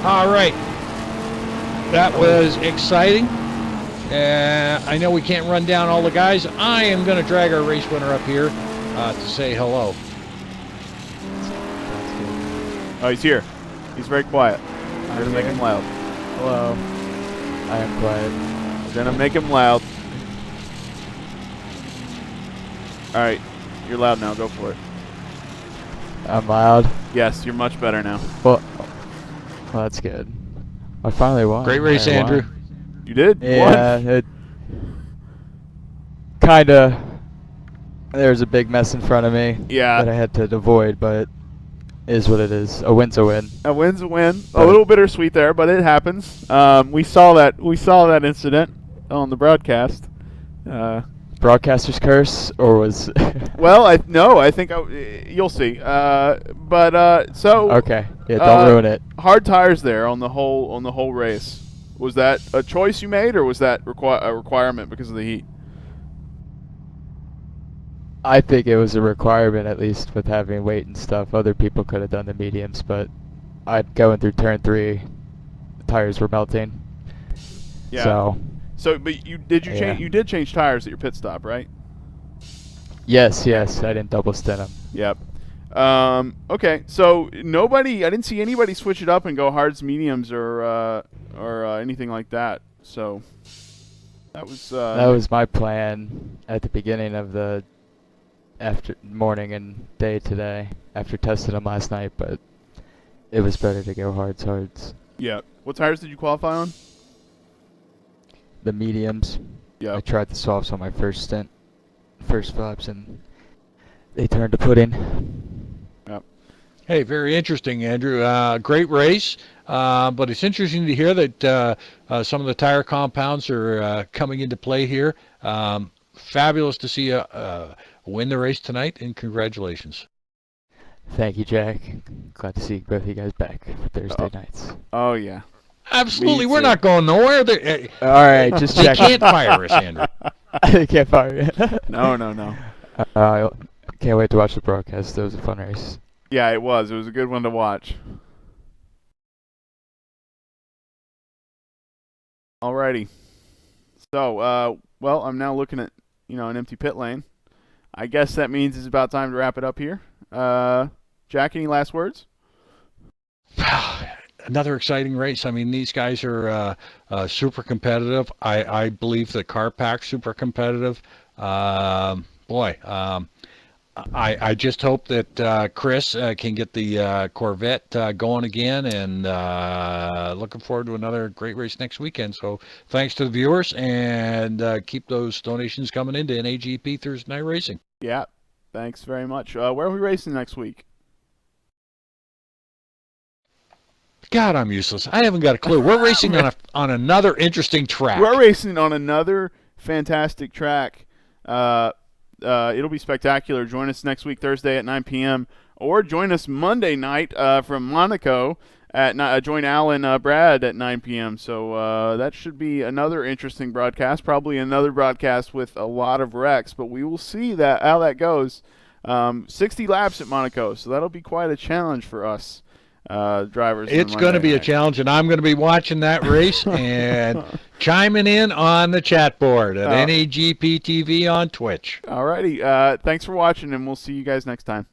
All right. That was exciting. I know we can't run down all the guys. I am going to drag our race winner up here to say hello. Oh, he's here. He's very quiet. We're going to make him loud. Hello. I am quiet. We're going to make him loud. All right. You're loud now. Go for it. I'm loud. Yes, you're much better now. Well, that's good. I finally won. Great race, I Andrew. won. You did? Yeah, Won? it kind of. There's a big mess in front of me Yeah. that I had to avoid, but it is what it is. A win's a win. A win's a win. A little bittersweet there, but it happens. We saw that incident on the broadcast. Broadcaster's curse, or was? Well, I think you'll see. So Okay. Yeah, don't ruin it. hard tires there on the whole race. Was that a choice you made, or was that a requirement because of the heat? I think it was a requirement, at least with having weight and stuff. Other people could have done the mediums, but I'd going through turn 3. The tires were melting. Yeah. So, but you did change tires at your pit stop, right? Yes. I didn't double stint them. Yep. Okay. So I didn't see anybody switch it up and go hards, mediums, or anything like that. So that was my plan at the beginning of the morning and day today after testing them last night, but it was better to go hards. Yeah. What tires did you qualify on? The mediums. Yeah. I tried the softs on my first flaps, and they turned to pudding. Yep. Hey, very interesting, Andrew. Great race, but it's interesting to hear that some of the tire compounds are coming into play here. Fabulous to see you win the race tonight, and congratulations. Thank you, Jack. Glad to see both of you guys back for Thursday nights. Oh yeah. Absolutely, Me we're too. not going nowhere. All right, just They checking. can't fire us, Andrew. They can't fire you. No. Can't wait to watch the broadcast. It was a fun race. Yeah, it was. It was a good one to watch. Alrighty. So, well, I'm now looking at an empty pit lane. I guess that means it's about time to wrap it up here. Jack, any last words? Another exciting race. I mean, these guys are super competitive. I believe the car pack's super competitive. I just hope that Chris can get the Corvette going again, and looking forward to another great race next weekend. So thanks to the viewers, and keep those donations coming into NAGP Thursday Night Racing. Yeah, thanks very much. Where are we racing next week? God, I'm useless. I haven't got a clue. We're racing on another interesting track. We're racing on another fantastic track. It'll be spectacular. Join us next week, Thursday at 9 p.m. Or join us Monday night from Monaco at join Al and Brad at 9 p.m. So that should be another interesting broadcast. Probably another broadcast with a lot of wrecks, but we will see how that goes. 60 laps at Monaco, so that'll be quite a challenge for us. Drivers. It's going to be a challenge, and I'm going to be watching that race and chiming in on the chat board at NAGP TV on Twitch. All righty. Thanks for watching, and we'll see you guys next time.